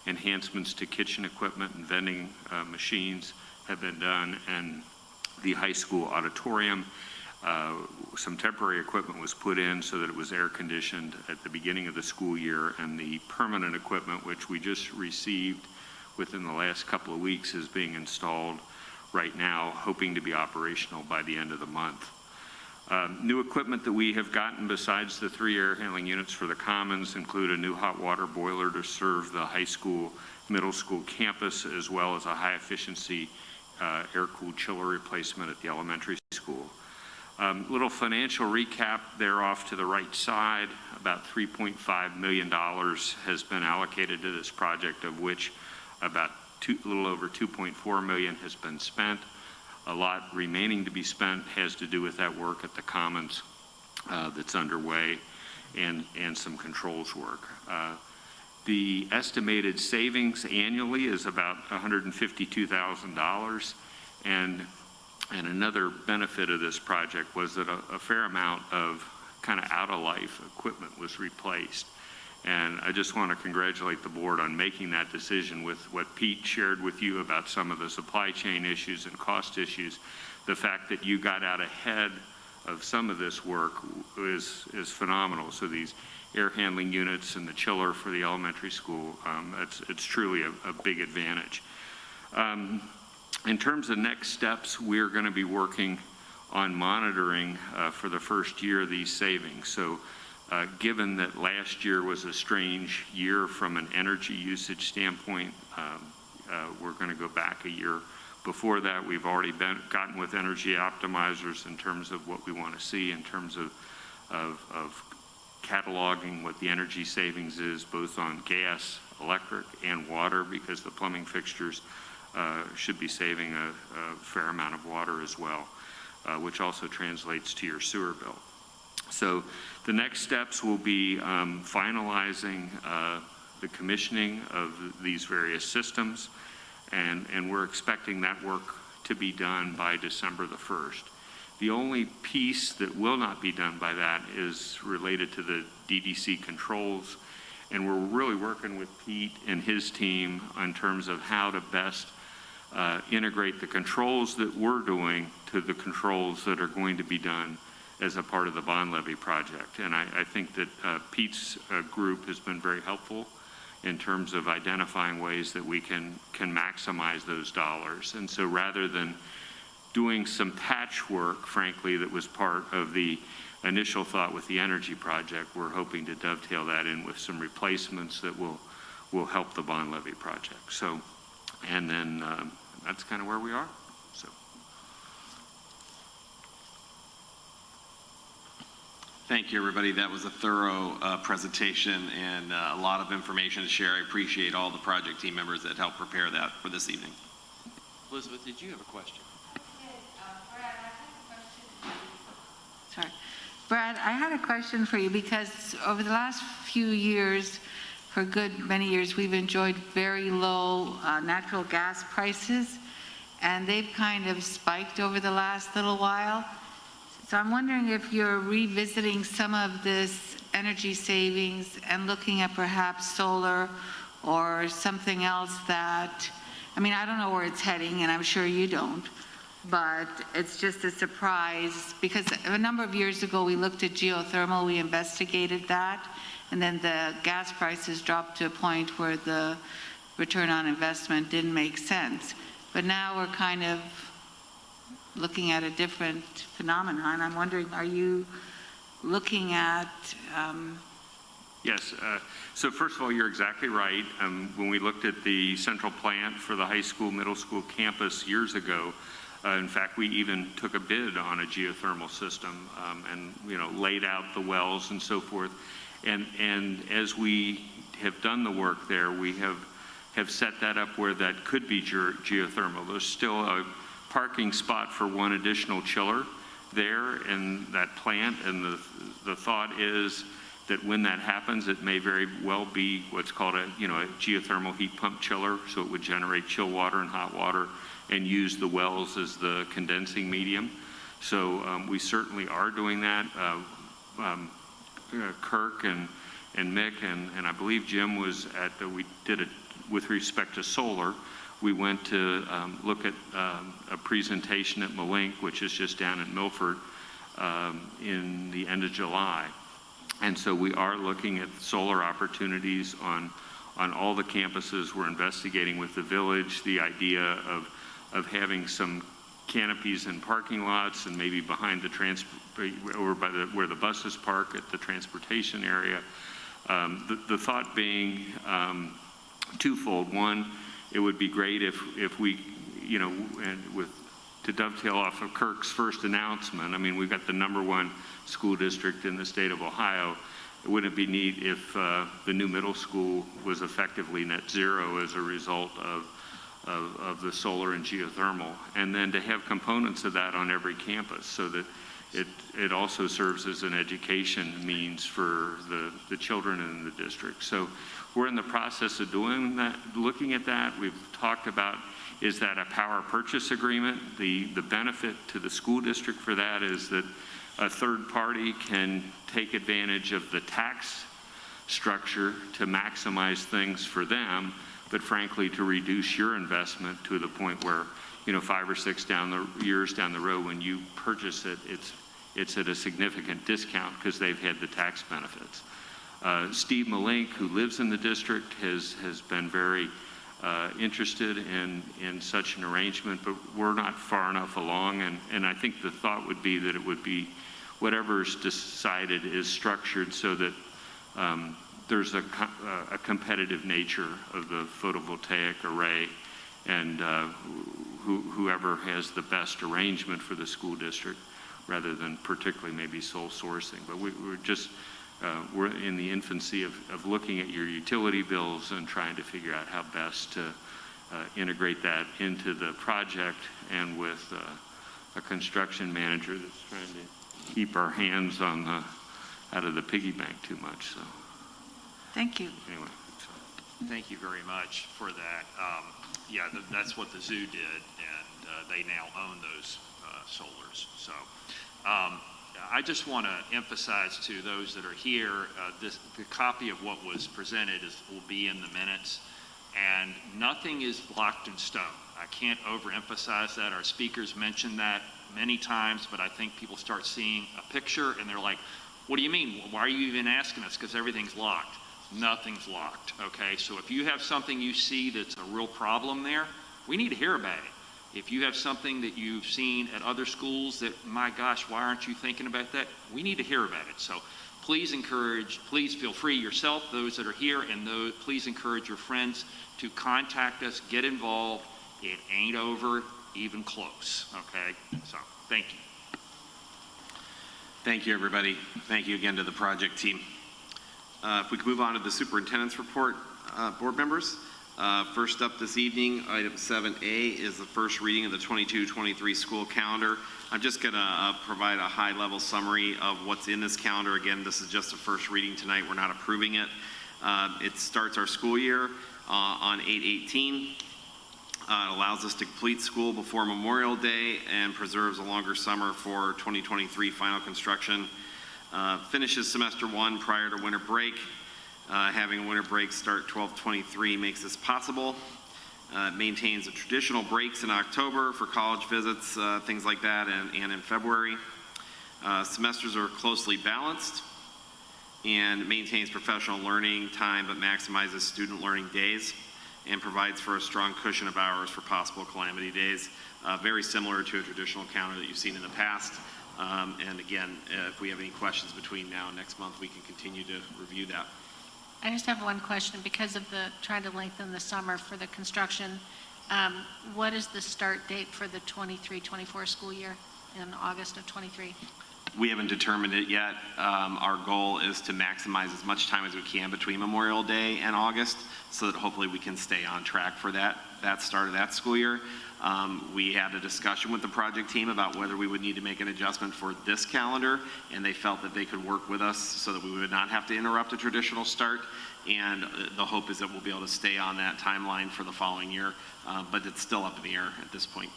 Enhancements to kitchen equipment and vending machines have been done, and the high school auditorium, some temporary equipment was put in so that it was air conditioned at the beginning of the school year, and the permanent equipment, which we just received within the last couple of weeks, is being installed right now, hoping to be operational by the end of the month. New equipment that we have gotten besides the 3 air handling units for the commons include a new hot water boiler to serve the high school, middle school campus, as well as a high efficiency air-cooled chiller replacement at the elementary school. Little financial recap there off to the right side. About $3.5 million has been allocated to this project, of which about a little over $2.4 million has been spent. A lot remaining to be spent has to do with that work at the Commons that's underway, and some controls work. The estimated savings annually is about $152,000, and another benefit of this project was that a fair amount of kind of out-of-life equipment was replaced. And I just want to congratulate the board on making that decision with what Pete shared with you about some of the supply chain issues and cost issues. The fact that you got out ahead of some of this work is phenomenal. So these air handling units and the chiller for the elementary school, it's truly a big advantage. In terms of next steps, we're going to be working on monitoring for the first year of these savings. So given that last year was a strange year from an energy usage standpoint, we're going to go back a year. Before that, we've already gotten with energy optimizers in terms of what we want to see in terms of cataloging what the energy savings is, both on gas, electric, and water, because the plumbing fixtures should be saving a fair amount of water as well, which also translates to your sewer bill. So the next steps will be finalizing the commissioning of these various systems, and we're expecting that work to be done by December the 1st. The only piece that will not be done by that is related to the DDC controls, and we're really working with Pete and his team in terms of how to best integrate the controls that we're doing to the controls that are going to be done as a part of the bond levy project. And I think that Pete's group has been very helpful in terms of identifying ways that we can maximize those dollars. And so rather than doing some patchwork, frankly, that was part of the initial thought with the energy project, we're hoping to dovetail that in with some replacements that will help the bond levy project. So, and then that's kind of where we are. So. Thank you, everybody. That was a thorough presentation and a lot of information to share. I appreciate all the project team members that helped prepare that for this evening. Elizabeth, did you have a question? Sorry. Brad, I had a question for you, because over the last few years, for good many years, we've enjoyed very low natural gas prices, and they've kind of spiked over the last little while. So I'm wondering if you're revisiting some of this energy savings and looking at perhaps solar or something else that, I mean, I don't know where it's heading, and I'm sure you don't, but it's just a surprise, because a number of years ago we looked at geothermal, we investigated that, and then the gas prices dropped to a point where the return on investment didn't make sense. But now we're kind of looking at a different phenomenon. I'm wondering, are you looking at Yes, so first of all, you're exactly right. When we looked at the central plant for the high school, middle school campus years ago, in fact, we even took a bid on a geothermal system and, laid out the wells and so forth. And as we have done the work there, we have set that up where that could be geothermal. There's still a parking spot for one additional chiller there in that plant, and the thought is that when that happens, it may very well be what's called a geothermal heat pump chiller, so it would generate chill water and hot water and use the wells as the condensing medium. So we certainly are doing that. Kirk and Mick and I believe Jim was at, we did it with respect to solar. We went to look at a presentation at Malink, which is just down in Milford, in the end of July. And so we are looking at solar opportunities on all the campuses. We're investigating with the village the idea of having some canopies in parking lots and maybe behind the over by where the buses park at the transportation area. The thought being twofold. One, it would be great if we, to dovetail off of Kirk's first announcement, I mean, we've got the #1 school district in the state of Ohio. Wouldn't it be neat if the new middle school was effectively net zero as a result of the solar and geothermal, and then to have components of that on every campus so that it also serves as an education means for the children in the district. So we're in the process of doing that, looking at that. We've talked about, is that a power purchase agreement? The benefit to the school district for that is that a third party can take advantage of the tax structure to maximize things for them, but frankly to reduce your investment to the point where 5 or 6 years down the road when you purchase it, it's at a significant discount because they've had the tax benefits. Steve Malink, who lives in the district, has been very interested in such an arrangement, but we're not far enough along, and I think the thought would be that it would be whatever's decided is structured so that there's a competitive nature of the photovoltaic array, and whoever has the best arrangement for the school district rather than particularly maybe sole sourcing. But we're in the infancy of looking at your utility bills and trying to figure out how best to integrate that into the project, and with a construction manager that's trying to keep our hands on out of the piggy bank too much. So Thank you. anyway. Thank you very much for that. Yeah, that's what the zoo did, and they now own those solars. So I just want to emphasize to those that are here, the copy of what was presented will be in the minutes, and nothing is locked in stone. I can't overemphasize that. Our speakers mentioned that many times, but I think people start seeing a picture and they're like, what do you mean? Why are you even asking us? Because everything's locked. Nothing's locked, okay? So if you have something you see that's a real problem there, we need to hear about it. If you have something that you've seen at other schools that, my gosh, why aren't you thinking about that? We need to hear about it. So please feel free yourself, those that are here, and please encourage your friends to contact us, get involved. It ain't over, even close, okay? So thank you. Thank you, everybody. Thank you again to the project team. If we could move on to the superintendent's report, board members. First up this evening, item 7A is the first reading of the 22-23 school calendar. I'm just going to provide a high-level summary of what's in this calendar. Again, this is just a first reading tonight. We're not approving it. It starts our school year on 8/18. It allows us to complete school before Memorial Day and preserves a longer summer for 2023 final construction. Finishes semester 1 prior to winter break. Having a winter break start 12/23 makes this possible. Maintains the traditional breaks in October for college visits, things like that, and in February. Semesters are closely balanced and maintains professional learning time but maximizes student learning days and provides for a strong cushion of hours for possible calamity days. Very similar to a traditional calendar that you've seen in the past. And again, if we have any questions between now and next month, we can continue to review that. I just have one question. Because of the, trying to lengthen the summer for the construction, what is the start date for the 23-24 school year in August of '23? We haven't determined it yet. Our goal is to maximize as much time as we can between Memorial Day and August, so that hopefully we can stay on track for that start of that school year. We had a discussion with the project team about whether we would need to make an adjustment for this calendar, and they felt that they could work with us so that we would not have to interrupt a traditional start. And the hope is that we'll be able to stay on that timeline for the following year, but it's still up in the air at this point.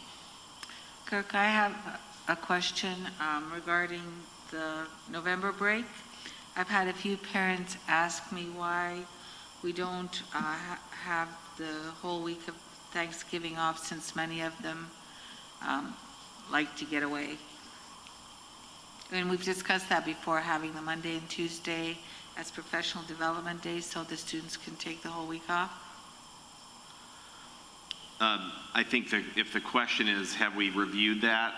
Kirk, I have a question regarding the November break. I've had a few parents ask me why we don't have the whole week of Thanksgiving off, since many of them like to get away. And we've discussed that before, having the Monday and Tuesday as professional development days so the students can take the whole week off. I think that if the question is, have we reviewed that?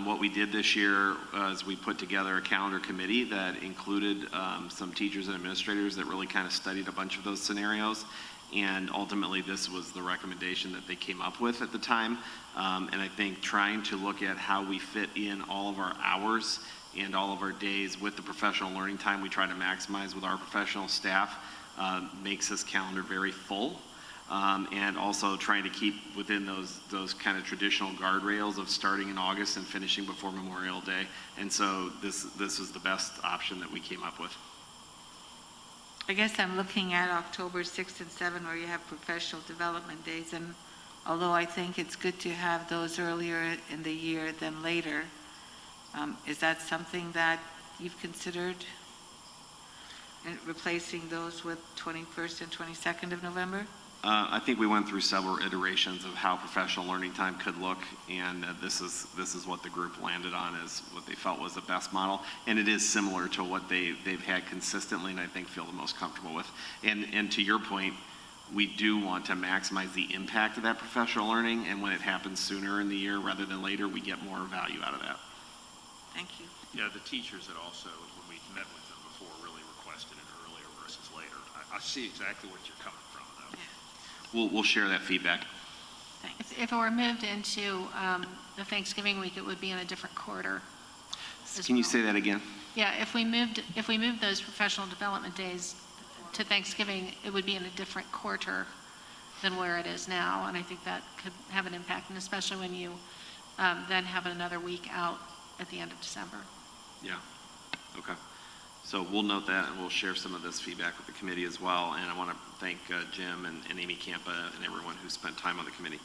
What we did this year is we put together a calendar committee that included some teachers and administrators that really kind of studied a bunch of those scenarios. And ultimately, this was the recommendation that they came up with at the time. And I think trying to look at how we fit in all of our hours and all of our days with the professional learning time we try to maximize with our professional staff makes this calendar very full. And also trying to keep within those kind of traditional guardrails of starting in August and finishing before Memorial Day. And so this is the best option that we came up with. I guess I'm looking at October 6th and 7th, where you have professional development days, and although I think it's good to have those earlier in the year than later, is that something that you've considered, in replacing those with 21st and 22nd of November? I think we went through several iterations of how professional learning time could look, and this is what the group landed on as what they felt was the best model. And it is similar to what they've had consistently, and I think feel the most comfortable with. And to your point, we do want to maximize the impact of that professional learning, and when it happens sooner in the year rather than later, we get more value out of that. Thank you. Yeah, the teachers that also, when we met with them before, really requested it earlier versus later. I see exactly what you're coming from, though. Yeah. We'll share that feedback. If it were moved into the Thanksgiving week, it would be in a different quarter. Can you say that again? Yeah, if we moved those professional development days to Thanksgiving, it would be in a different quarter than where it is now, and I think that could have an impact, and especially when you then have another week out at the end of December. Yeah. Okay. So we'll note that, and we'll share some of this feedback with the committee as well. And I want to thank Jim and Amy Campa and everyone who spent time on the committee.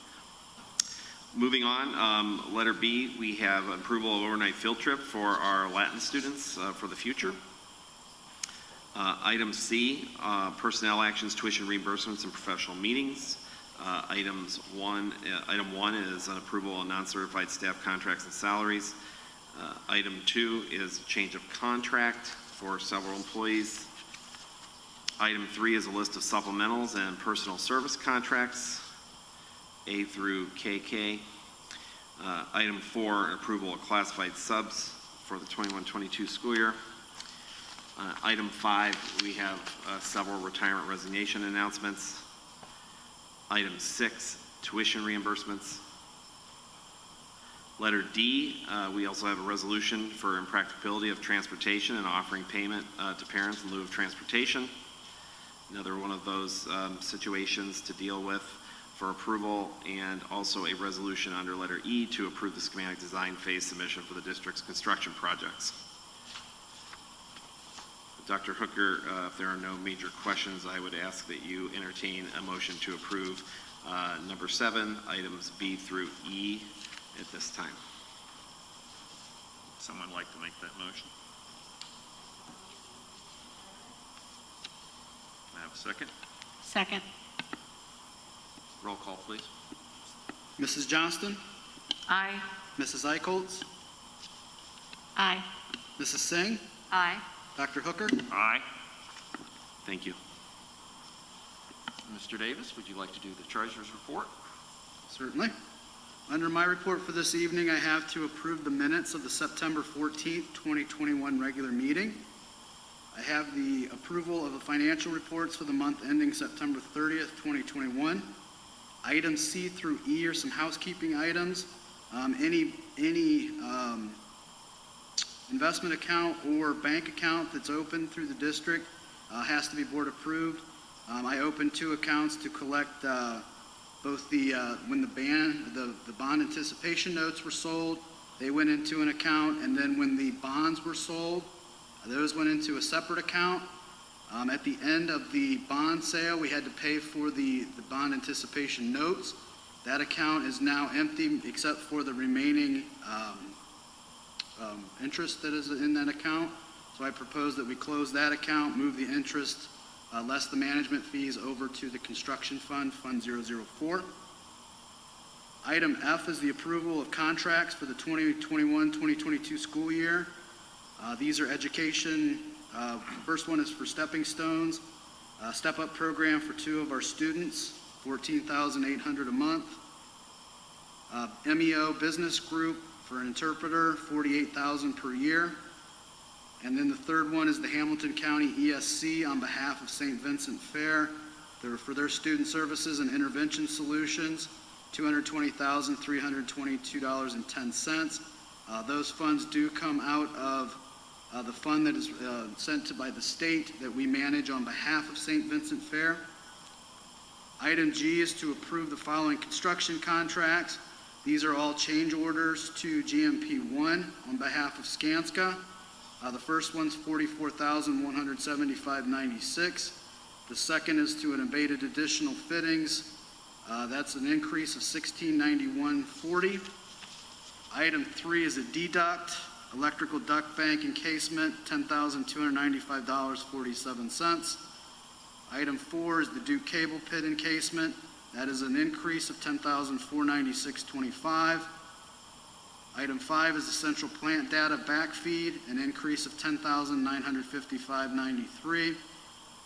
Moving on, letter B, we have approval of overnight field trip for our Latin students for the future. Item C, personnel actions, tuition reimbursements, and professional meetings. Item 1 is an approval of non-certified staff contracts and salaries. Item 2 is change of contract for several employees. Item 3 is a list of supplementals and personal service contracts, A through KK. Item 4, approval of classified subs for the 21-22 school year. Item 5, we have several retirement resignation announcements. Item 6, tuition reimbursements. Letter D, we also have a resolution for impracticability of transportation and offering payment to parents in lieu of transportation. Another one of those situations to deal with for approval, and also a resolution under letter E to approve the schematic design phase submission for the district's construction projects. Dr. Hooker, if there are no major questions, I would ask that you entertain a motion to approve number 7, items B through E at this time. Someone like to make that motion? Can I have a second? Second. Roll call, please. Mrs. Johnston, Aye. Mrs. Eichholz, Aye. Mrs. Singh, Aye. Dr. Hooker. Aye. Thank you. Mr. Davis, would you like to do the treasurer's report? Certainly. Under my report for this evening, I have to approve the minutes of the September 14th, 2021 regular meeting. I have the approval of the financial reports for the month ending September 30th, 2021. Items C through E are some housekeeping items. Any investment account or bank account that's open through the district has to be board approved. I opened 2 accounts to collect both when the bond anticipation notes were sold, they went into an account, and then when the bonds were sold, those went into a separate account. At the end of the bond sale, we had to pay for the bond anticipation notes. That account is now empty except for the remaining interest that is in that account. So I propose that we close that account, move the interest less the management fees over to the construction fund, Fund 004. Item F is the approval of contracts for the 2021-2022 school year. These are education. First one is for Stepping Stones, step-up program for 2 of our students, $14,800 a month. MEO Business Group for an interpreter, $48,000 per year. And then the third one is the Hamilton County ESC on behalf of St. Vincent Fair. They're for their student services and intervention solutions, $220,322.10. Those funds do come out of the fund that is sent by the state that we manage on behalf of St. Vincent Fair. Item G is to approve the following construction contracts. These are all change orders to GMP1 on behalf of Skanska. The first one's $44,175.96. The second is to an abated additional fittings. That's an increase of $1691.40. Item 3 is a deduct, electrical duct bank encasement, $10,295.47. Item 4 is the Duke cable pit encasement. That is an increase of $10,496.25. Item 5 is the central plant data backfeed, an increase of $10,955.93.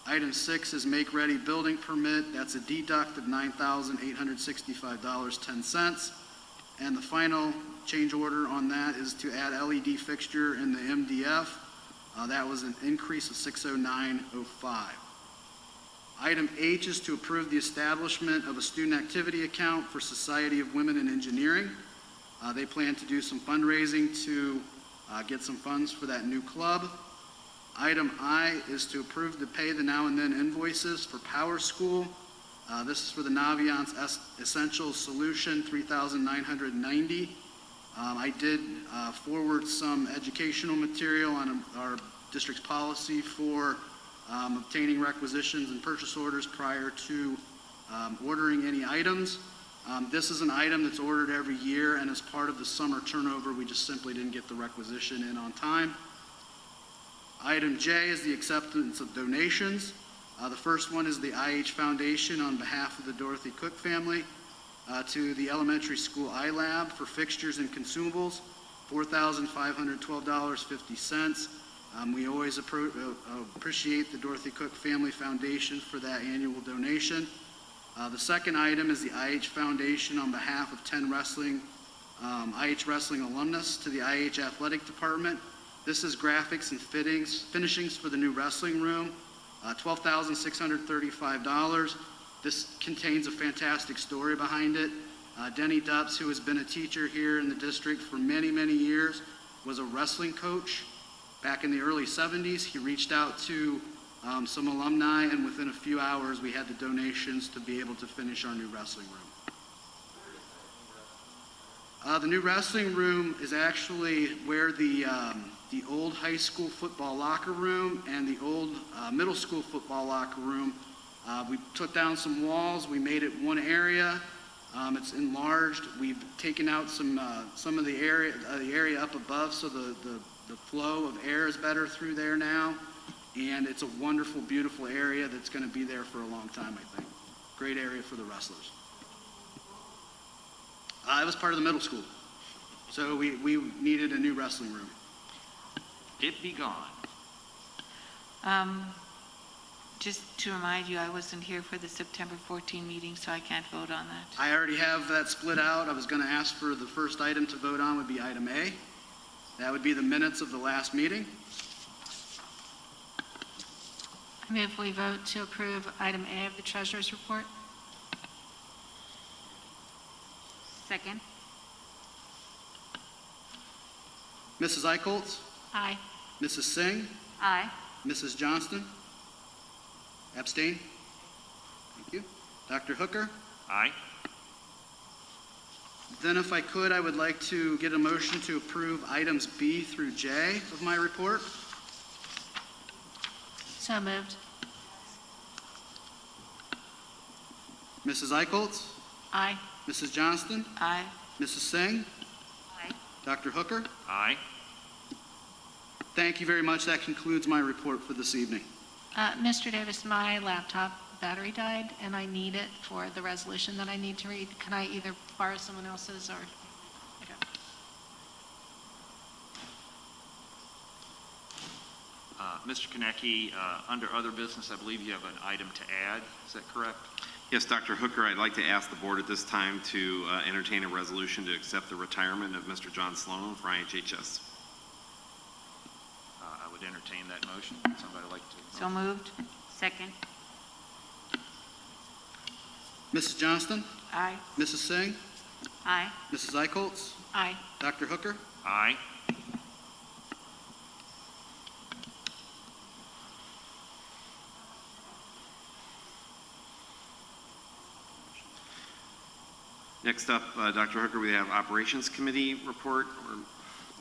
Item 6 is make ready building permit. That's a deduct of $9,865.10. And the final change order on that is to add LED fixture in the MDF. That was an increase of $609.05. Item H is to approve the establishment of a student activity account for Society of Women in Engineering. They plan to do some fundraising to get some funds for that new club. Item I is to approve to pay the now and then invoices for Power School. This is for the Naviance Essential Solution, $3,990. I did forward some educational material on our district's policy for obtaining requisitions and purchase orders prior to ordering any items. This is an item that's ordered every year, and as part of the summer turnover, we just simply didn't get the requisition in on time. Item J is the acceptance of donations. The first one is the IH Foundation on behalf of the Dorothy Cook family to the elementary school iLab for fixtures and consumables, $4,512.50. We always appreciate the Dorothy Cook Family Foundation for that annual donation. The second item is the IH Foundation on behalf of 10 IH Wrestling alumnus to the IH Athletic Department. This is graphics and finishings for the new wrestling room, $12,635. This contains a fantastic story behind it. Denny Dupps, who has been a teacher here in the district for many, many years, was a wrestling coach. Back in the early 70s, he reached out to some alumni, and within a few hours, we had the donations to be able to finish our new wrestling room. The new wrestling room is actually where the old high school football locker room and the old middle school football locker room. We took down some walls. We made it one area. It's enlarged. We've taken out some of the area up above, so the flow of air is better through there now. And it's a wonderful, beautiful area that's going to be there for a long time, I think. Great area for the wrestlers. It was part of the middle school. So we needed a new wrestling room. It be gone. Just to remind you, I wasn't here for the September 14 meeting, so I can't vote on that. I already have that split out. I was going to ask for the first item to vote on would be item A. That would be the minutes of the last meeting. I move we vote to approve item A of the treasurer's report. Second. Mrs. Eichholz? Aye. Mrs. Singh? Aye. Mrs. Johnston? Abstain? Thank you. Dr. Hooker? Aye. Then if I could, I would like to get a motion to approve items B through J of my report. So moved. Mrs. Eichholz? Aye. Mrs. Johnston? Aye. Mrs. Singh? Aye. Dr. Hooker? Aye. Thank you very much. That concludes my report for this evening. Mr. Davis, my laptop battery died, and I need it for the resolution that I need to read. Can I either borrow someone else's or? Okay. Mr. Konecki, under other business, I believe you have an item to add. Is that correct? Yes, Dr. Hooker, I'd like to ask the board at this time to entertain a resolution to accept the retirement of Mr. John Sloan for IHHS. I would entertain that motion. Somebody like to? So moved. Second. Mrs. Johnston? Aye. Mrs. Singh? Aye. Mrs. Eichholz? Aye. Dr. Hooker? Aye. Next up, Dr. Hooker, we have Operations Committee report or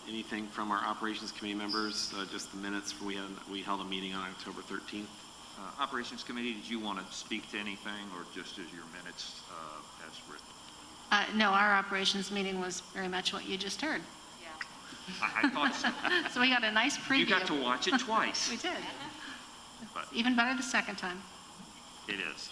anything from our Operations Committee members, just the minutes. We held a meeting on October 13th. Operations Committee, did you want to speak to anything, or just as your minutes as written? No, our operations meeting was very much what you just heard. I thought so. So we got a nice preview. You got to watch it twice. We did. But Even better the second time. it is.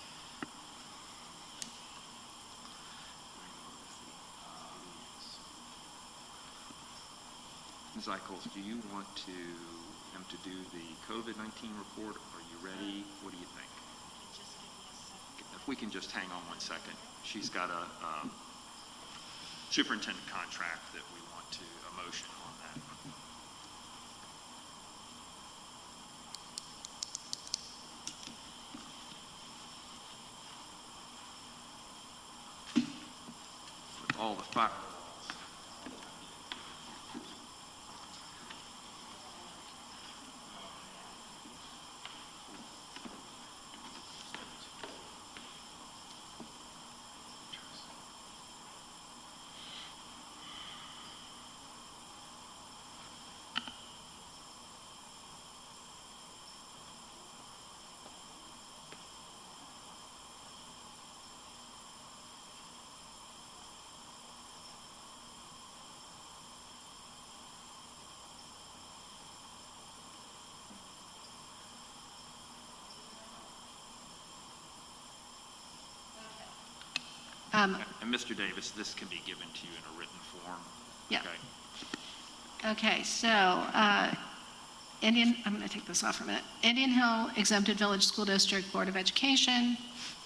Ms. Eichholz, do you want him to do the COVID-19 report? Are you ready? What do you think? If we can just hang on 1 second. She's got a superintendent contract that we want to, a motion on that. With all the fire. And Mr. Davis, this can be given to you in a written form. Yeah. Okay. Okay, so I'm going to take this off for a minute. Indian Hill Exempted Village School District Board of Education,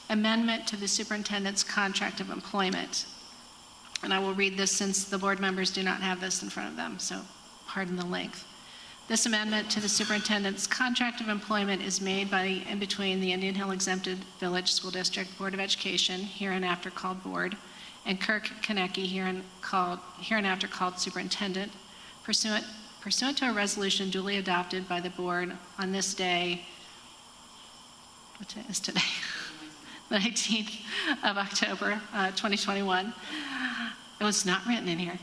amendment to the superintendent's contract of employment. And I will read this since the board members do not have this in front of them, so pardon the length. This amendment to the superintendent's contract of employment is made by and between the Indian Hill Exempted Village School District Board of Education, hereinafter called board, and Kirk Konecki, hereinafter called superintendent, pursuant to a resolution duly adopted by the board on this day, what day is today? The 19th of October, 2021. It was not written in here.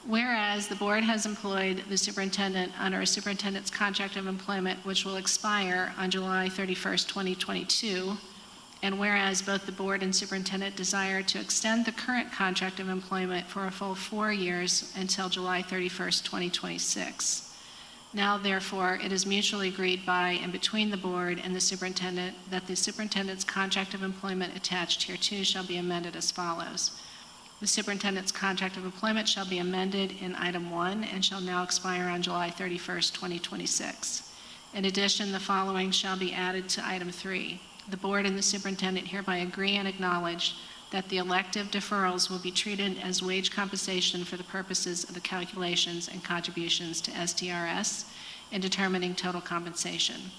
Whereas the board has employed the superintendent under a superintendent's contract of employment which will expire on July 31st, 2022, and whereas both the board and superintendent desire to extend the current contract of employment for a full 4 years until July 31st, 2026. Now, therefore, it is mutually agreed by and between the board and the superintendent that the superintendent's contract of employment attached hereto shall be amended as follows. The superintendent's contract of employment shall be amended in item 1 and shall now expire on July 31st, 2026. In addition, the following shall be added to item 3. The board and the superintendent hereby agree and acknowledge that the elective deferrals will be treated as wage compensation for the purposes of the calculations and contributions to STRS in determining total compensation.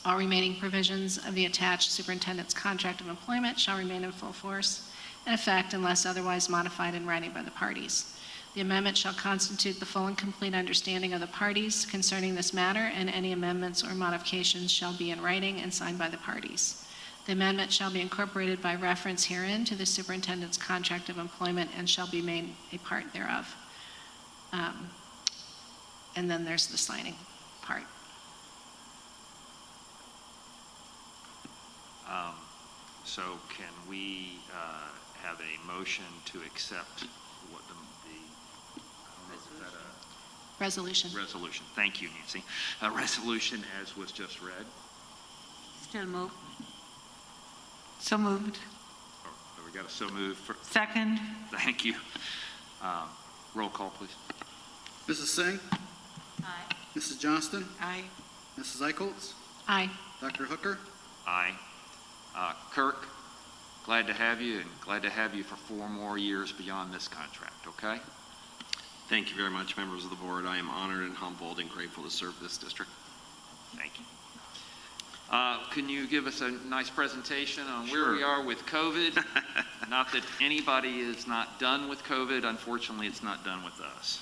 All remaining provisions of the attached superintendent's contract of employment shall remain in full force and effect unless otherwise modified in writing by the parties. The amendment shall constitute the full and complete understanding of the parties concerning this matter, and any amendments or modifications shall be in writing and signed by the parties. The amendment shall be incorporated by reference herein to the superintendent's contract of employment and shall be made a part thereof. And then there's the signing part. So can we have a motion to accept what I don't know, is that a Resolution. resolution? Thank you, Nancy. A resolution as was just read. Still move. So moved. Oh, we got a so moved. Second. Thank you. Roll call, please. Mrs. Singh? Aye. Mrs. Johnston? Aye. Mrs. Eicholtz? Aye. Dr. Hooker? Aye. Kirk, glad to have you, and glad to have you for 4 more years beyond this contract, okay? Thank you very much, members of the board. I am honored and humbled and grateful to serve this district. Thank you. Can you give us a nice presentation on where Sure. we are with COVID? Not that anybody is not done with COVID. Unfortunately, it's not done with us.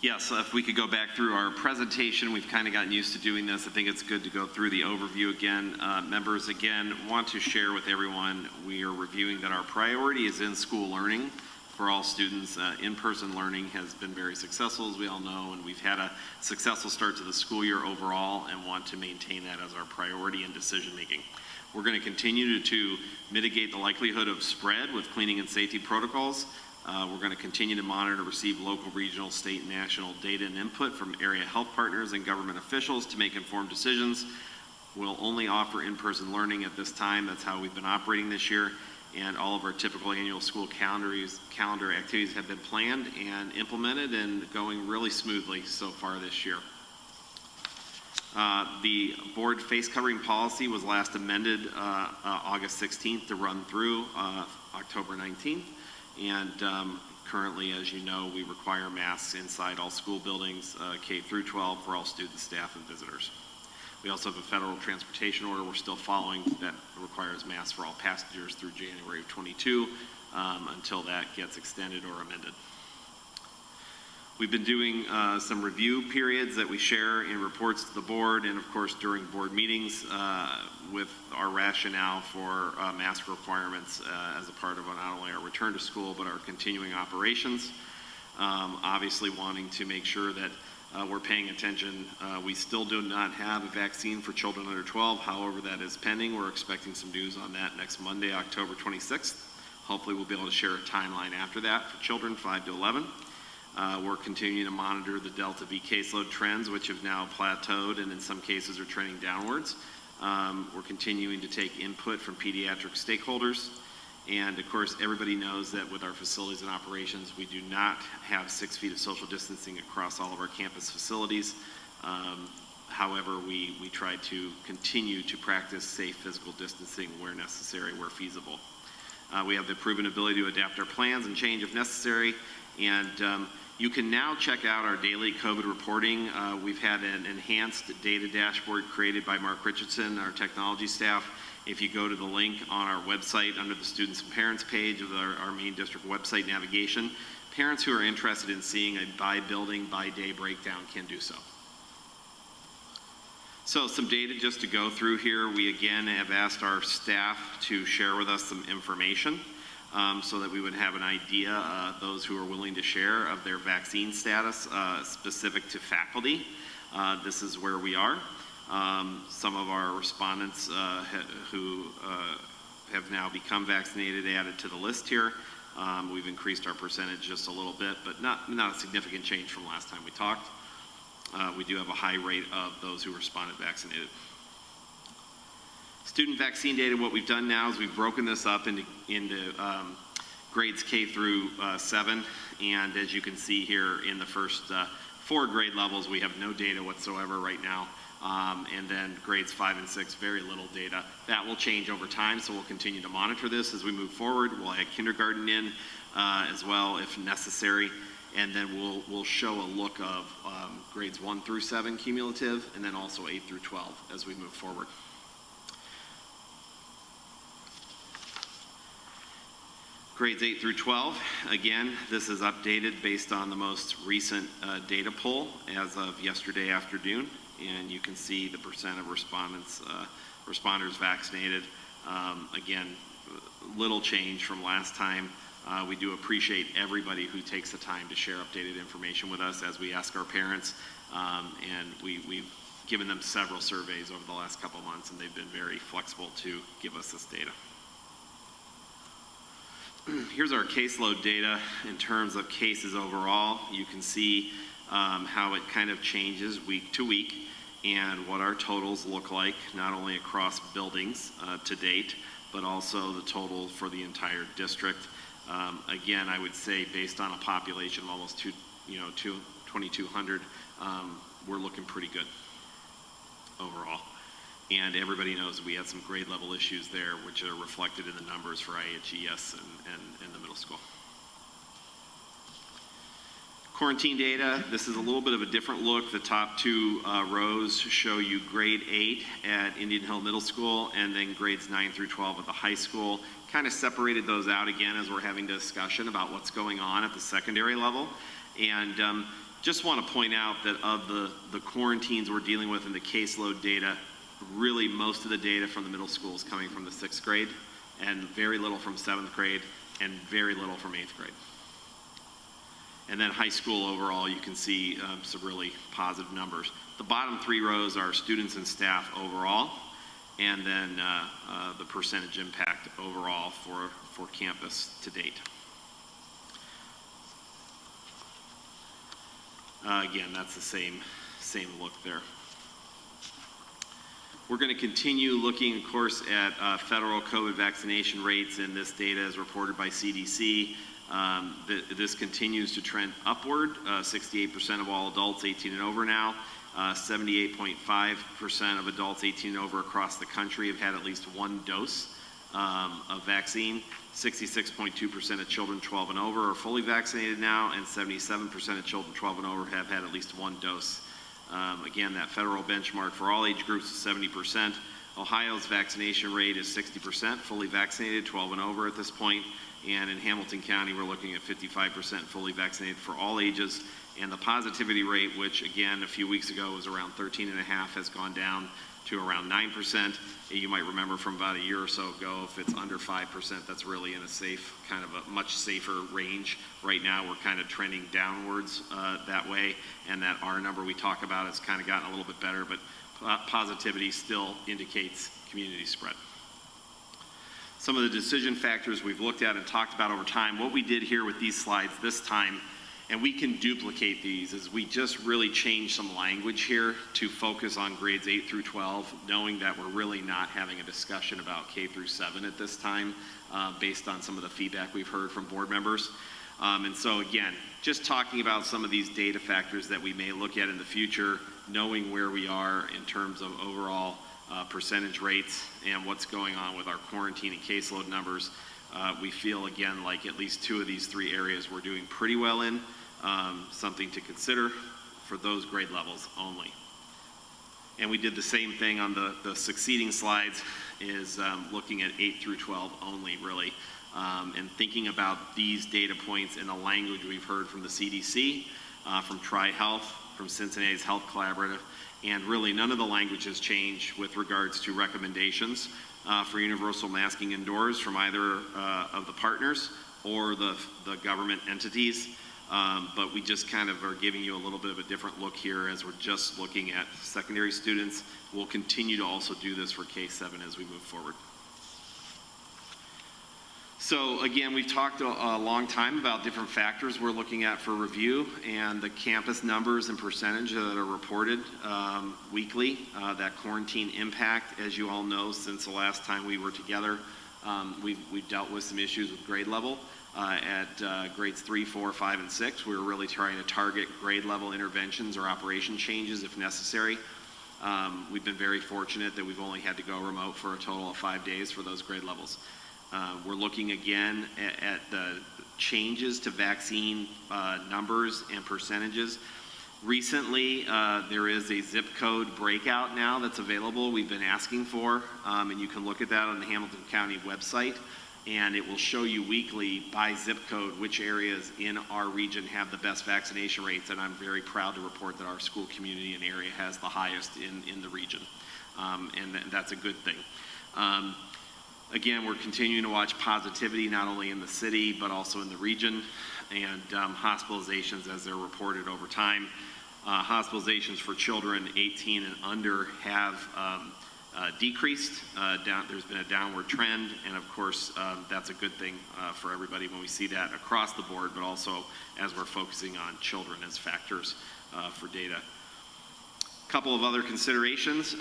Yes, if we could go back through our presentation, we've kind of gotten used to doing this. I think it's good to go through the overview again. Members, again, want to share with everyone, we are reviewing that our priority is in-school learning for all students. In-person learning has been very successful, as we all know, and we've had a successful start to the school year overall and want to maintain that as our priority in decision-making. We're going to continue to mitigate the likelihood of spread with cleaning and safety protocols. We're going to continue to monitor and receive local, regional, state, and national data and input from area health partners and government officials to make informed decisions. We'll only offer in-person learning at this time. That's how we've been operating this year. And all of our typical annual school calendar activities have been planned and implemented and going really smoothly so far this year. The board face covering policy was last amended August 16th to run through October 19th. And currently, as you know, we require masks inside all school buildings, K through 12, for all students, staff, and visitors. We also have a federal transportation order we're still following that requires masks for all passengers through January of 22 until that gets extended or amended. We've been doing some review periods that we share in reports to the board and, of course, during board meetings with our rationale for mask requirements as a part of not only our return to school but our continuing operations. Obviously wanting to make sure that we're paying attention. We still do not have a vaccine for children under 12. However, that is pending. We're expecting some news on that next Monday, October 26th. Hopefully we'll be able to share a timeline after that for children 5 to 11. We're continuing to monitor the Delta V caseload trends, which have now plateaued and in some cases are trending downwards. We're continuing to take input from pediatric stakeholders. And of course, everybody knows that with our facilities and operations, we do not have 6 feet of social distancing across all of our campus facilities. However, we try to continue to practice safe physical distancing where necessary, where feasible. We have the proven ability to adapt our plans and change if necessary. And you can now check out our daily COVID reporting. We've had an enhanced data dashboard created by Mark Richardson, our technology staff. If you go to the link on our website under the students and parents page of our main district website navigation, parents who are interested in seeing a by building, by day breakdown can do so. So some data just to go through here. We again have asked our staff to share with us some information so that we would have an idea, those who are willing to share, of their vaccine status specific to faculty. This is where we are. Some of our respondents who have now become vaccinated added to the list here. We've increased our percentage just a little bit, but not a significant change from last time we talked. We do have a high rate of those who responded vaccinated. Student vaccine data, what we've done now is we've broken this up into grades K through 7. And as you can see here in the first 4 grade levels, we have no data whatsoever right now. And then grades 5 and 6, very little data. That will change over time, so we'll continue to monitor this as we move forward. We'll add kindergarten in as well if necessary. and then we'll show a look of grades 1 through 7 cumulative, and then also 8 through 12 as we move forward. Grades 8 through 12, again, this is updated based on the most recent data poll as of yesterday afternoon, and you can see the percent of responders vaccinated. Again, little change from last time. We do appreciate everybody who takes the time to share updated information with us as we ask our parents, and we've given them several surveys over the last couple months, and they've been very flexible to give us this data. Here's our caseload data in terms of cases overall. You can see how it kind of changes week to week and what our totals look like, not only across buildings to date, but also the total for the entire district. Again, I would say based on a population of almost 2,200, we're looking pretty good overall. And everybody knows we had some grade level issues there, which are reflected in the numbers for IHES and the middle school. Quarantine data, this is a little bit of a different look. The top two rows show you grade 8 at Indian Hill Middle School and then grades 9 through 12 at the high school. Kind of separated those out again as we're having discussion about what's going on at the secondary level. And just want to point out that of the quarantines we're dealing with in the caseload data, really most of the data from the middle school is coming from the 6th grade, and very little from 7th grade, and very little from 8th grade. And then high school overall, you can see some really positive numbers. The bottom 3 rows are students and staff overall, and then the percentage impact overall for campus to date. Again, that's the same look there. We're going to continue looking, of course, at federal COVID vaccination rates, and this data is reported by CDC. This continues to trend upward. 68% of all adults 18 and over now. 78.5% of adults 18 and over across the country have had at least one dose of vaccine. 66.2% of children 12 and over are fully vaccinated now, and 77% of children 12 and over have had at least one dose. Again, that federal benchmark for all age groups is 70%. Ohio's vaccination rate is 60% fully vaccinated, 12 and over at this point. And in Hamilton County, we're looking at 55% fully vaccinated for all ages. And the positivity rate, which again, a few weeks ago was around 13.5, has gone down to around 9%. You might remember from about a year or so ago, if it's under 5%, that's really in a safe, kind of a much safer range. Right now, we're kind of trending downwards that way, and that R number we talk about has kind of gotten a little bit better, but positivity still indicates community spread. Some of the decision factors we've looked at and talked about over time. What we did here with these slides this time, and we can duplicate these, is we just really changed some language here to focus on grades 8 through 12, knowing that we're really not having a discussion about K through 7 at this time, based on some of the feedback we've heard from board members. And so again, just talking about some of these data factors that we may look at in the future, knowing where we are in terms of overall percentage rates and what's going on with our quarantine and caseload numbers. We feel, again, like at least 2 of these 3 areas we're doing pretty well in. Something to consider for those grade levels only. And we did the same thing on the succeeding slides, is looking at 8 through 12 only, really, and thinking about these data points in the language we've heard from the CDC, from Tri-Health, from Cincinnati's Health Collaborative, and really none of the language has changed with regards to recommendations for universal masking indoors from either of the partners or the government entities. But we just kind of are giving you a little bit of a different look here as we're just looking at secondary students. We'll continue to also do this for K-7 as we move forward. So again, we've talked a long time about different factors we're looking at for review, and the campus numbers and percentage that are reported weekly. That quarantine impact, as you all know, since the last time we were together, we've dealt with some issues with grade level. At grades 3, 4, 5, and 6, we were really trying to target grade level interventions or operation changes if necessary. We've been very fortunate that we've only had to go remote for a total of 5 days for those grade levels. We're looking again at the changes to vaccine numbers and percentages. Recently, there is a zip code breakout now that's available we've been asking for, and you can look at that on the Hamilton County website, and it will show you weekly by zip code which areas in our region have the best vaccination rates, and I'm very proud to report that our school community and area has the highest in the region, and that's a good thing. Again, we're continuing to watch positivity not only in the city but also in the region, and hospitalizations as they're reported over time. Hospitalizations for children 18 and under have decreased. There's been a downward trend, and of course that's a good thing for everybody when we see that across the board, but also as we're focusing on children as factors for data. A couple of other considerations.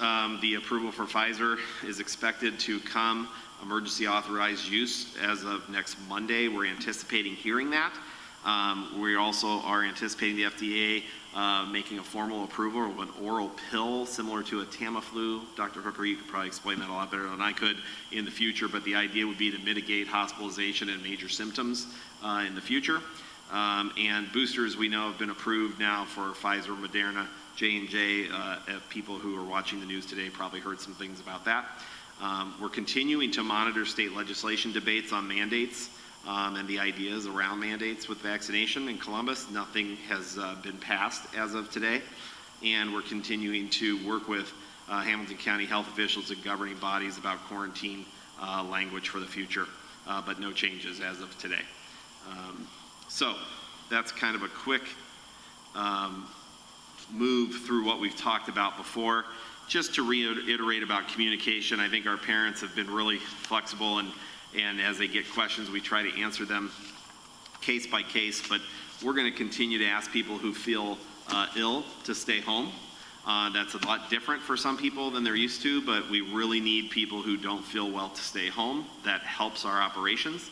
The approval for Pfizer is expected to come emergency authorized use as of next Monday. We're anticipating hearing that. We also are anticipating the FDA making a formal approval of an oral pill similar to a Tamiflu. Dr. Hooker, you could probably explain that a lot better than I could in the future, but the idea would be to mitigate hospitalization and major symptoms in the future. And boosters, we know, have been approved now for Pfizer, Moderna, J&J. People who are watching the news today probably heard some things about that. We're continuing to monitor state legislation debates on mandates and the ideas around mandates with vaccination. In Columbus, nothing has been passed as of today, and we're continuing to work with Hamilton County health officials and governing bodies about quarantine language for the future, but no changes as of today. So that's kind of a quick move through what we've talked about before. Just to reiterate about communication, I think our parents have been really flexible, and as they get questions, we try to answer them case by case, but we're going to continue to ask people who feel ill to stay home. That's a lot different for some people than they're used to, but we really need people who don't feel well to stay home. That helps our operations.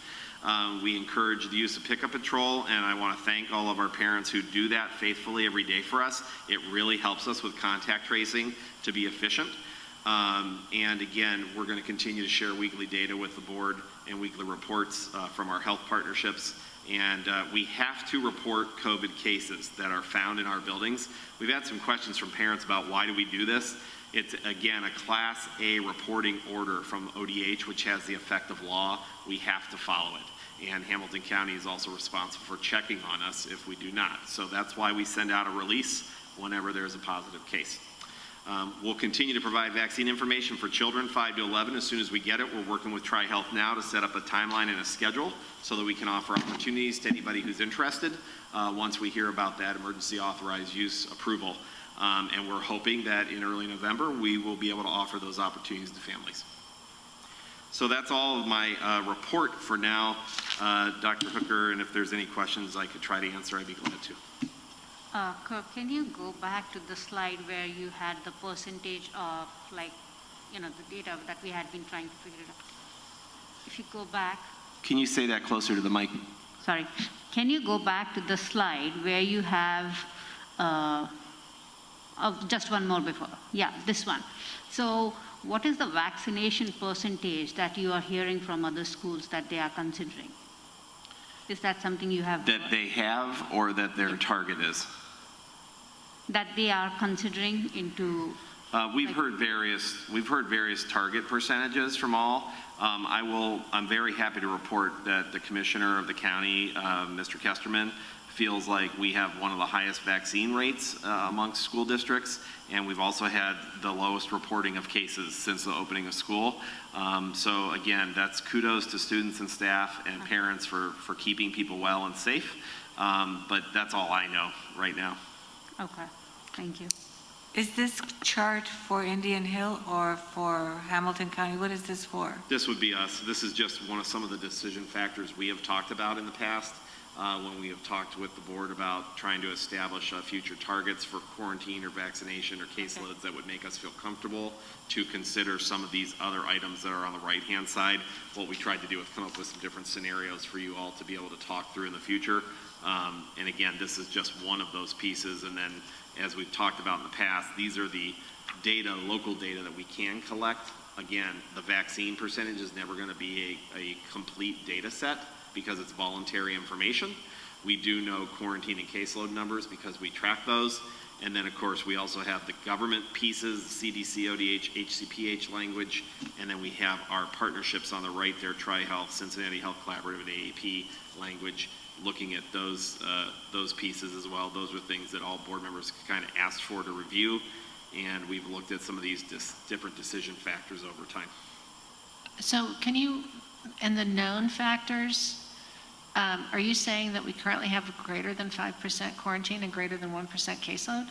We encourage the use of pickup patrol, and I want to thank all of our parents who do that faithfully every day for us. It really helps us with contact tracing to be efficient. And again, we're going to continue to share weekly data with the board and weekly reports from our health partnerships. And we have to report COVID cases that are found in our buildings. We've had some questions from parents about why do we do this. It's, again, a Class A reporting order from ODH, which has the effect of law. We have to follow it. And Hamilton County is also responsible for checking on us if we do not. So that's why we send out a release whenever there's a positive case. We'll continue to provide vaccine information for children 5 to 11 as soon as we get it. We're working with TriHealth now to set up a timeline and a schedule so that we can offer opportunities to anybody who's interested once we hear about that emergency authorized use approval. And we're hoping that in early November we will be able to offer those opportunities to families. So that's all of my report for now. Dr. Hooker, and if there's any questions I could try to answer, I'd be glad to. Kirk, can you go back to the slide where you had the percentage of, like, you know, the data that we had been trying to figure it out? If you go back. Can you say that closer to the mic? Sorry. Can you go back to the slide where you have, just one more before. Yeah, this one. So what is the vaccination percentage that you are hearing from other schools that they are considering? Is that something you have? That they have, or that their target is? That they are considering into? We've heard various target percentages from all. I'm very happy to report that the commissioner of the county, Mr. Kesterman, feels like we have one of the highest vaccine rates amongst school districts, and we've also had the lowest reporting of cases since the opening of school. So again, that's kudos to students and staff and parents for keeping people well and safe. But that's all I know right now. Okay, thank you. Is this chart for Indian Hill or for Hamilton County? What is this for? This would be us. This is just some of the decision factors we have talked about in the past when we have talked with the board about trying to establish future targets for quarantine or vaccination or caseloads that would make us feel comfortable to consider some of these other items that are on the right-hand side. What we tried to do is come up with some different scenarios for you all to be able to talk through in the future. And again, this is just one of those pieces. And then, as we've talked about in the past, these are the data, local data that we can collect. Again, the vaccine percentage is never going to be a complete data set because it's voluntary information. We do know quarantine and caseload numbers because we track those. And then, of course, we also have the government pieces, CDC, ODH, HCPH language, and then we have our partnerships on the right there, Tri-Health, Cincinnati Health Collaborative, and AAP language, looking at those pieces as well. Those are things that all board members kind of asked for to review, and we've looked at some of these different decision factors over time. So can you, and the known factors, are you saying that we currently have greater than 5% quarantine and greater than 1% caseload?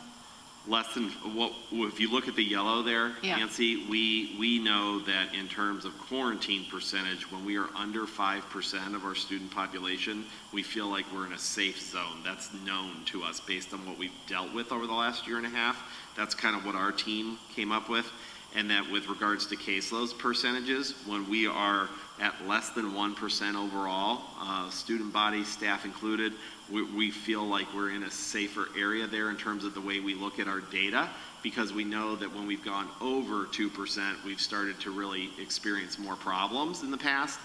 Less than what, if you look at the yellow there, Yeah. Nancy, we know that in terms of quarantine percentage, when we are under 5% of our student population, we feel like we're in a safe zone. That's known to us based on what we've dealt with over the last year and a half. That's kind of what our team came up with. And that with regards to caseload percentages, when we are at less than 1% overall, student body, staff included, we feel like we're in a safer area there in terms of the way we look at our data, because we know that when we've gone over 2%, we've started to really experience more problems in the past.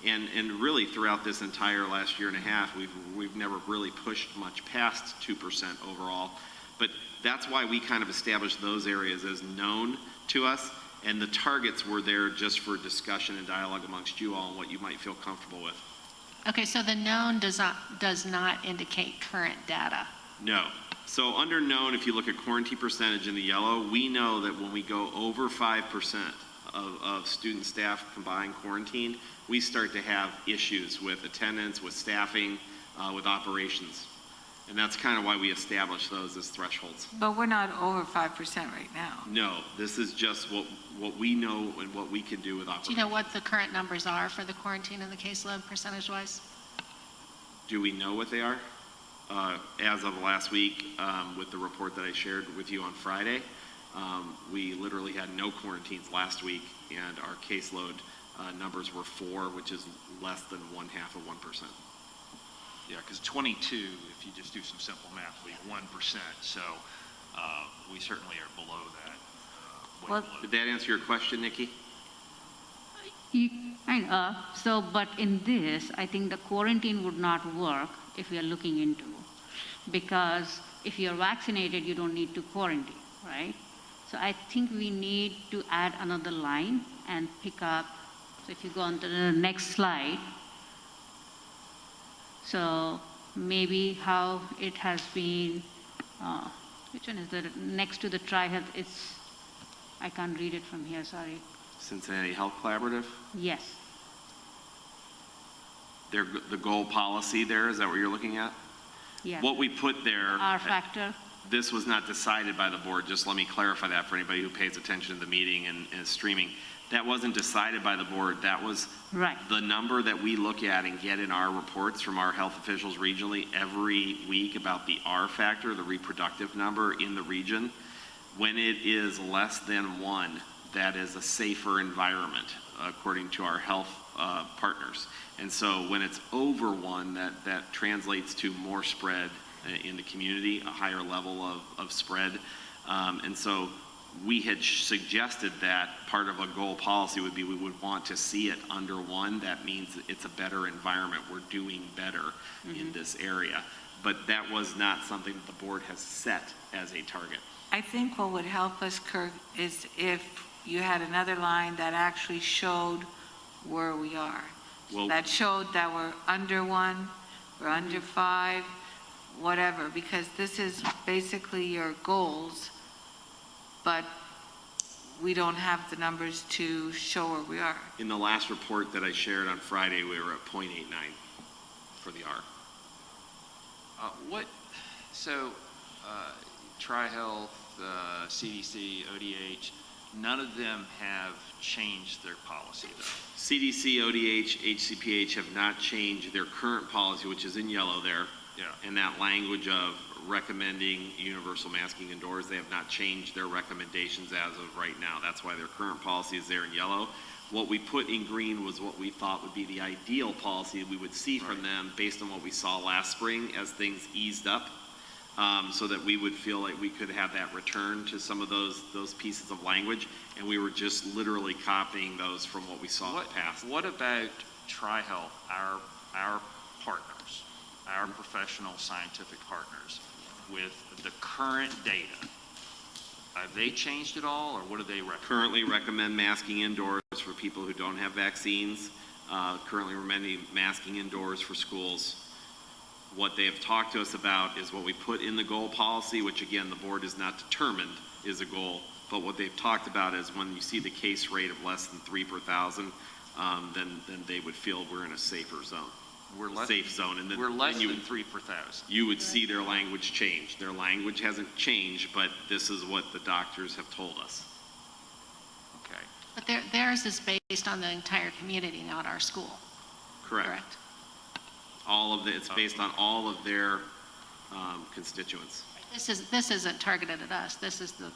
And really throughout this entire last year and a half, we've never really pushed much past 2% overall. But that's why we kind of established those areas as known to us, and the targets were there just for discussion and dialogue amongst you all and what you might feel comfortable with. Okay, so the known does not indicate current data. No. So under known, if you look at quarantine percentage in the yellow, we know that when we go over 5% of student staff combined quarantine, we start to have issues with attendance, with staffing, with operations. And that's kind of why we established those as thresholds. But we're not over 5% right now. No, this is just what we know and what we can do with operations. Do you know what the current numbers are for the quarantine and the caseload percentage-wise? Do we know what they are? As of last week, with the report that I shared with you on Friday, we literally had no quarantines last week, and our caseload numbers were 4, which is less than 0.5%. Yeah, because 22, if you just do some simple math, we have 1%, so we certainly are below that. Well, Did that answer your question, Nikki? So, but in this, I think the quarantine would not work if we are looking into, because if you're vaccinated, you don't need to quarantine, right? So I think we need to add another line and pick up, so if you go on to the next slide, so maybe how it has been, which one is the, next to the Tri-Health, it's, I can't read it from here, sorry. Cincinnati Health Collaborative? Yes. The goal policy there, is that what you're looking at? Yeah. What we put there, R factor. this was not decided by the board. Just let me clarify that for anybody who pays attention to the meeting and is streaming. That wasn't decided by the board. That was Right. the number that we look at and get in our reports from our health officials regionally every week about the R factor, the reproductive number in the region. When it is less than 1, that is a safer environment, according to our health partners. And so when it's over 1, that translates to more spread in the community, a higher level of spread. And so we had suggested that part of a goal policy would be we would want to see it under 1. That means it's a better environment. We're doing better in this area. But that was not something that the board has set as a target. I think what would help us, Kirk, is if you had another line that actually showed where we are. Well, That showed that we're under 1, we're under 5, whatever, because this is basically your goals, but we don't have the numbers to show where we are. in the last report that I shared on Friday, we were at 0.89 for the R. Tri-Health, CDC, ODH, none of them have changed their policy, though. CDC, ODH, HCPH have not changed their current policy, which is in yellow there. Yeah. And that language of recommending universal masking indoors, they have not changed their recommendations as of right now. That's why their current policy is there in yellow. What we put in green was what we thought would be the ideal policy we would see from them based on what we saw last spring as things eased up. so that we would feel like we could have that return to some of those pieces of language, and we were just literally copying those from what we saw in the past. What about TriHealth, our partners, our professional scientific partners, with the current data? Have they changed at all, or what do they recommend? Currently recommend masking indoors for people who don't have vaccines. Currently recommending masking indoors for schools. What they have talked to us about is what we put in the goal policy, which again, the board is not determined is a goal, but what they've talked about is when you see the case rate of less than 3 per 1,000, then they would feel we're in a safer zone. Safe zone. And then we're less then than 3 per 1,000. You would see their language change. Their language hasn't changed, but this is what the doctors have told us. Okay. But theirs is based on the entire community, not our school. Correct. It's based on all of their constituents. This isn't targeted at us. This is the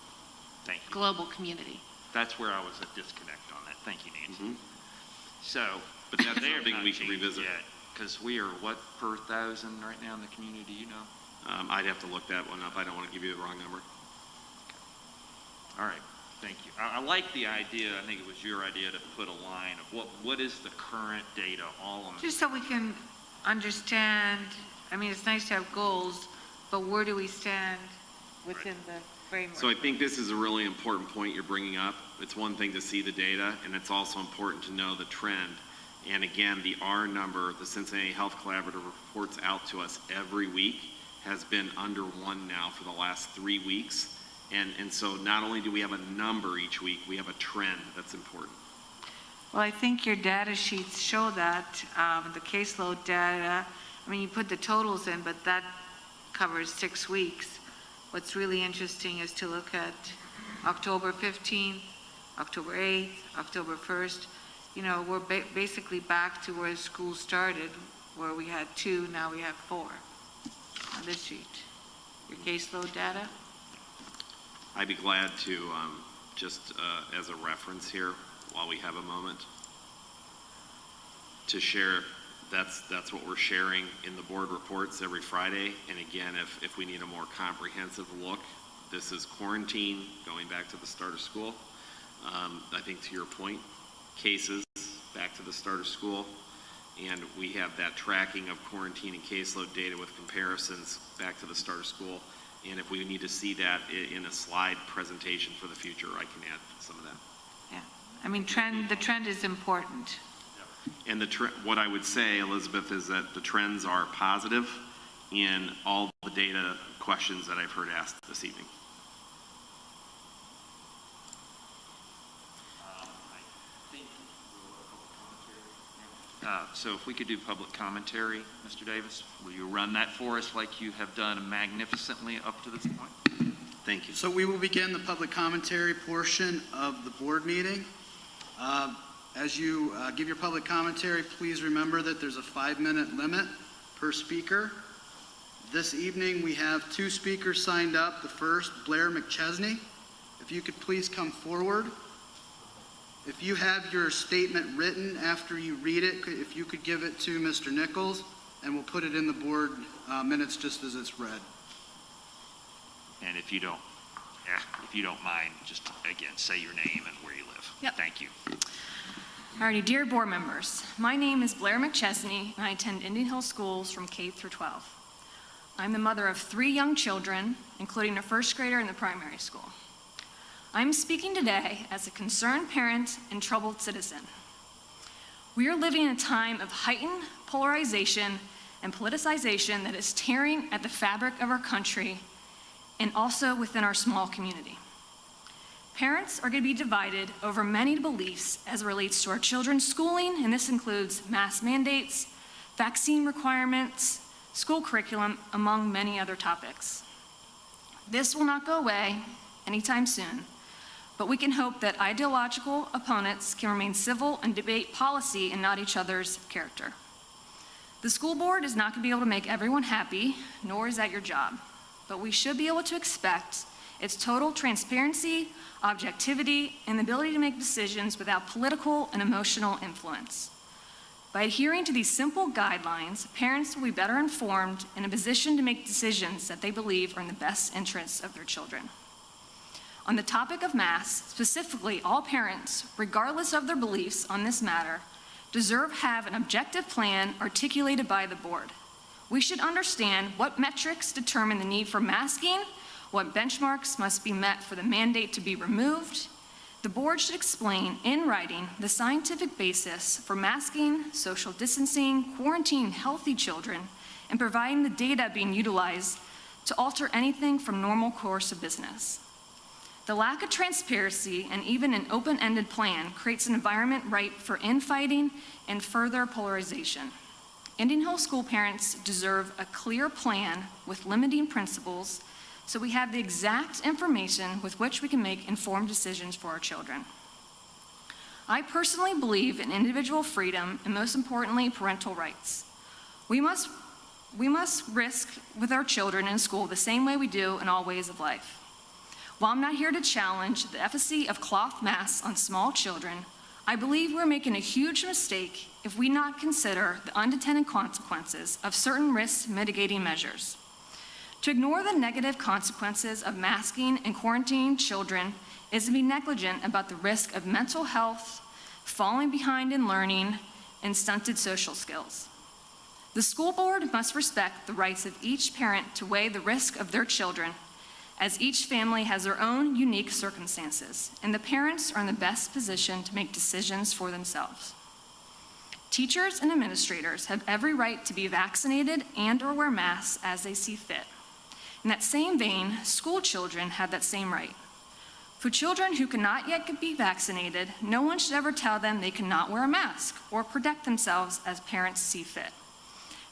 Thank you. global community. That's where I was at disconnect on that. Thank you, Nancy. So, but that's something we can revisit. Because we are what per 1,000 right now in the community, you know? I'd have to look that one up. I don't want to give you the wrong number. All right, thank you. I like the idea, I think it was your idea, to put a line of what is the current data, all on. Just so we can understand, I mean, it's nice to have goals, but where do we stand within the framework? So I think this is a really important point you're bringing up. It's one thing to see the data, and it's also important to know the trend. And again, the R number, the Cincinnati Health Collaborative reports out to us every week, has been under 1 now for the last 3 weeks. And so not only do we have a number each week, we have a trend that's important. Well, I think your data sheets show that, the caseload data, I mean, you put the totals in, but that covers 6 weeks. What's really interesting is to look at October 15th, October 8th, October 1st. You know, we're basically back to where school started, where we had 2, now we have 4 on this sheet. Your caseload data? I'd be glad to, just as a reference here, while we have a moment, to share, that's what we're sharing in the board reports every Friday. And again, if we need a more comprehensive look, this is quarantine, going back to the start of school. I think to your point, cases back to the start of school, and we have that tracking of quarantine and caseload data with comparisons back to the start of school. And if we need to see that in a slide presentation for the future, I can add some of that. Yeah, I mean, the trend is important. And what I would say, Elizabeth, is that the trends are positive in all the data questions that I've heard asked this evening. So if we could do public commentary, Mr. Davis, will you run that for us like you have done magnificently up to this point? Thank you. So we will begin the public commentary portion of the board meeting. As you give your public commentary, please remember that there's a 5-minute limit per speaker. This evening we have 2 speakers signed up. The first, Blair McChesney. If you could please come forward. If you have your statement written after you read it, if you could give it to Mr. Nichols, and we'll put it in the board minutes just as it's read. And if you don't mind, just again, say your name and where you live. Yep. Thank you. Alrighty, dear board members, my name is Blair McChesney, and I attend Indian Hill Schools from K through 12. I'm the mother of 3 young children, including a first grader in the primary school. I'm speaking today as a concerned parent and troubled citizen. We are living in a time of heightened polarization and politicization that is tearing at the fabric of our country and also within our small community. Parents are going to be divided over many beliefs as it relates to our children's schooling, and this includes mask mandates, vaccine requirements, school curriculum, among many other topics. This will not go away anytime soon, but we can hope that ideological opponents can remain civil and debate policy and not each other's character. The school board is not going to be able to make everyone happy, nor is that your job, but we should be able to expect its total transparency, objectivity, and the ability to make decisions without political and emotional influence. By adhering to these simple guidelines, parents will be better informed and in a position to make decisions that they believe are in the best interests of their children. On the topic of masks, specifically, all parents, regardless of their beliefs on this matter, deserve to have an objective plan articulated by the board. We should understand what metrics determine the need for masking, what benchmarks must be met for the mandate to be removed. The board should explain in writing the scientific basis for masking, social distancing, quarantining healthy children, and providing the data being utilized to alter anything from normal course of business. The lack of transparency and even an open-ended plan creates an environment ripe for infighting and further polarization. Indian Hill school parents deserve a clear plan with limiting principles so we have the exact information with which we can make informed decisions for our children. I personally believe in individual freedom and, most importantly, parental rights. We must risk with our children in school the same way we do in all ways of life. While I'm not here to challenge the efficacy of cloth masks on small children, I believe we're making a huge mistake if we not consider the unintended consequences of certain risk mitigating measures. To ignore the negative consequences of masking and quarantining children is to be negligent about the risk of mental health, falling behind in learning, and stunted social skills. The school board must respect the rights of each parent to weigh the risk of their children, as each family has their own unique circumstances, and the parents are in the best position to make decisions for themselves. Teachers and administrators have every right to be vaccinated and/or wear masks as they see fit. In that same vein, school children have that same right. For children who cannot yet be vaccinated, no one should ever tell them they cannot wear a mask or protect themselves as parents see fit.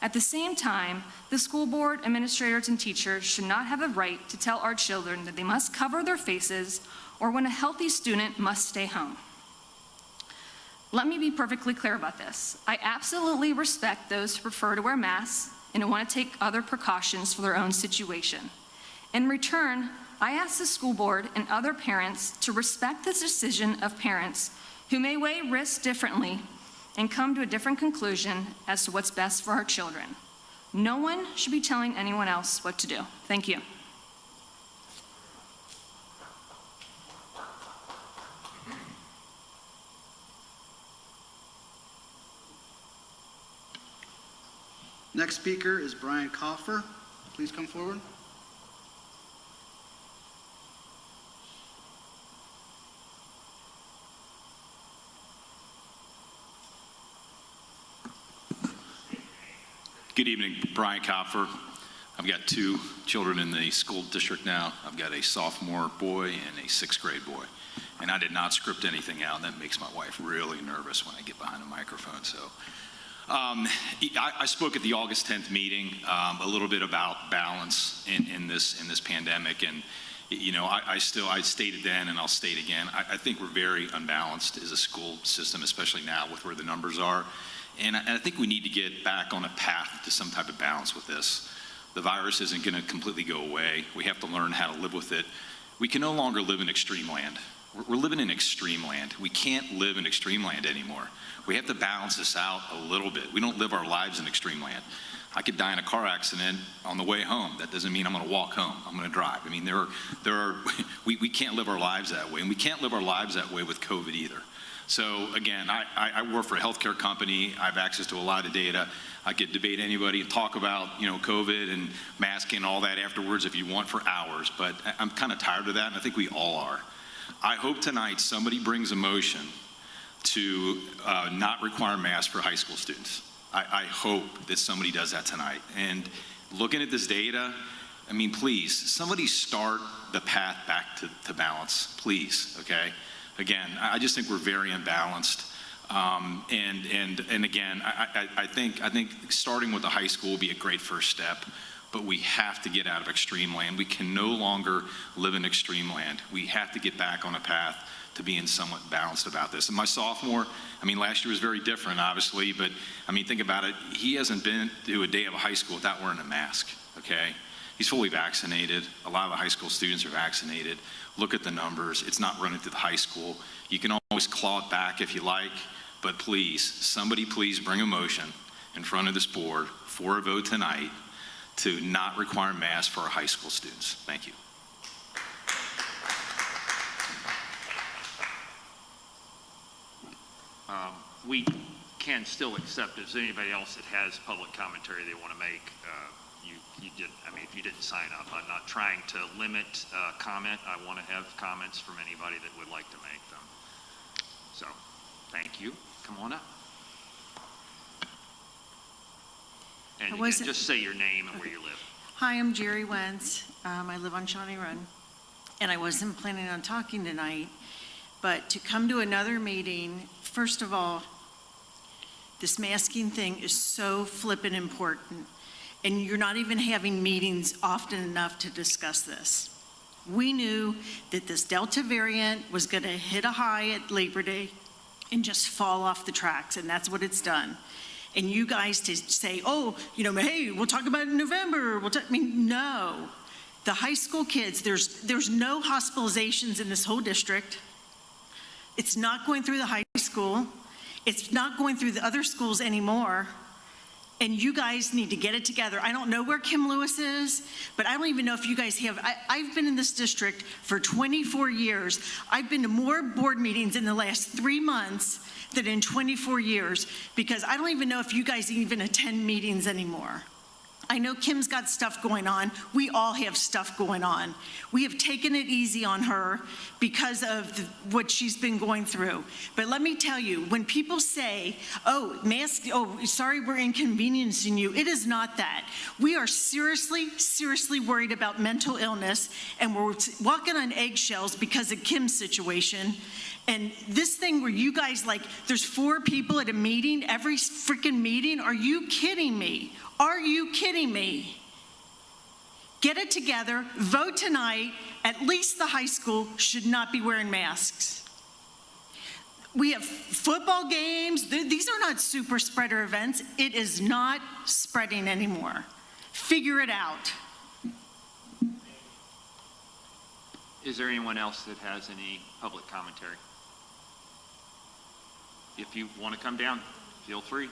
At the same time, the school board, administrators, and teachers should not have a right to tell our children that they must cover their faces or when a healthy student must stay home. Let me be perfectly clear about this. I absolutely respect those who prefer to wear masks and who want to take other precautions for their own situation. In return, I ask the school board and other parents to respect the decision of parents who may weigh risks differently and come to a different conclusion as to what's best for our children. No one should be telling anyone else what to do. Thank you. Next speaker is Brian Koffer. Please come forward. Good evening, Brian Kopfer. I've got two children in the school district now. I've got a sophomore boy and a sixth grade boy. And I did not script anything out, and that makes my wife really nervous when I get behind a microphone. So I spoke at the August 10th meeting a little bit about balance in this pandemic. And you know, I stated then, and I'll state again, I think we're very unbalanced as a school system, especially now with where the numbers are. And I think we need to get back on a path to some type of balance with this. The virus isn't going to completely go away. We have to learn how to live with it. We can no longer live in extreme land. We're living in extreme land. We can't live in extreme land anymore. We have to balance this out a little bit. We don't live our lives in extreme land. I could die in a car accident on the way home. That doesn't mean I'm going to walk home. I'm going to drive. I mean, we can't live our lives that way, and we can't live our lives that way with COVID either. So again, I work for a healthcare company. I have access to a lot of data. I could debate anybody and talk about, you know, COVID and masking and all that afterwards if you want for hours, but I'm kind of tired of that, and I think we all are. I hope tonight somebody brings a motion to not require masks for high school students. I hope that somebody does that tonight. And looking at this data, I mean, please, somebody start the path back to balance, please, okay? Again, I just think we're very unbalanced. And again, I think starting with the high school will be a great first step, but we have to get out of extreme land. We can no longer live in extreme land. We have to get back on a path to being somewhat balanced about this. And my sophomore, I mean, last year was very different, obviously, but I mean, think about it. He hasn't been to a day of a high school without wearing a mask, okay? He's fully vaccinated. A lot of the high school students are vaccinated. Look at the numbers. It's not running through the high school. You can always claw it back if you like, but please, somebody please bring a motion in front of this board for a vote tonight to not require masks for our high school students. Thank you. We can still accept if there's anybody else that has public commentary they want to make. You did, I mean, if you didn't sign up, I'm not trying to limit comment. I want to have comments from anybody that would like to make them. So, thank you. Come on up. And again, just say your name and where you live. Hi, I'm Jerry Wentz. I live on Shawnee Run, and I wasn't planning on talking tonight, but to come to another meeting, first of all, this masking thing is so flippin' important, and you're not even having meetings often enough to discuss this. We knew that this Delta variant was going to hit a high at Labor Day and just fall off the tracks, and that's what it's done. And you guys to say, oh, you know, hey, we'll talk about it in November. I mean, no. The high school kids, there's no hospitalizations in this whole district. It's not going through the high school. It's not going through the other schools anymore. And you guys need to get it together. I don't know where Kim Lewis is, but I don't even know if you guys have. I've been in this district for 24 years. I've been to more board meetings in the last 3 months than in 24 years, because I don't even know if you guys even attend meetings anymore. I know Kim's got stuff going on. We all have stuff going on. We have taken it easy on her because of what she's been going through. But let me tell you, when people say, oh, mask, oh, sorry we're inconveniencing you, it is not that. We are seriously, seriously worried about mental illness, and we're walking on eggshells because of Kim's situation. And this thing where you guys, like, there's 4 people at a meeting, every freaking meeting, are you kidding me? Are you kidding me? Get it together, vote tonight. At least the high school should not be wearing masks. We have football games. These are not super spreader events. It is not spreading anymore. Figure it out. Is there anyone else that has any public commentary? If you want to come down, feel free.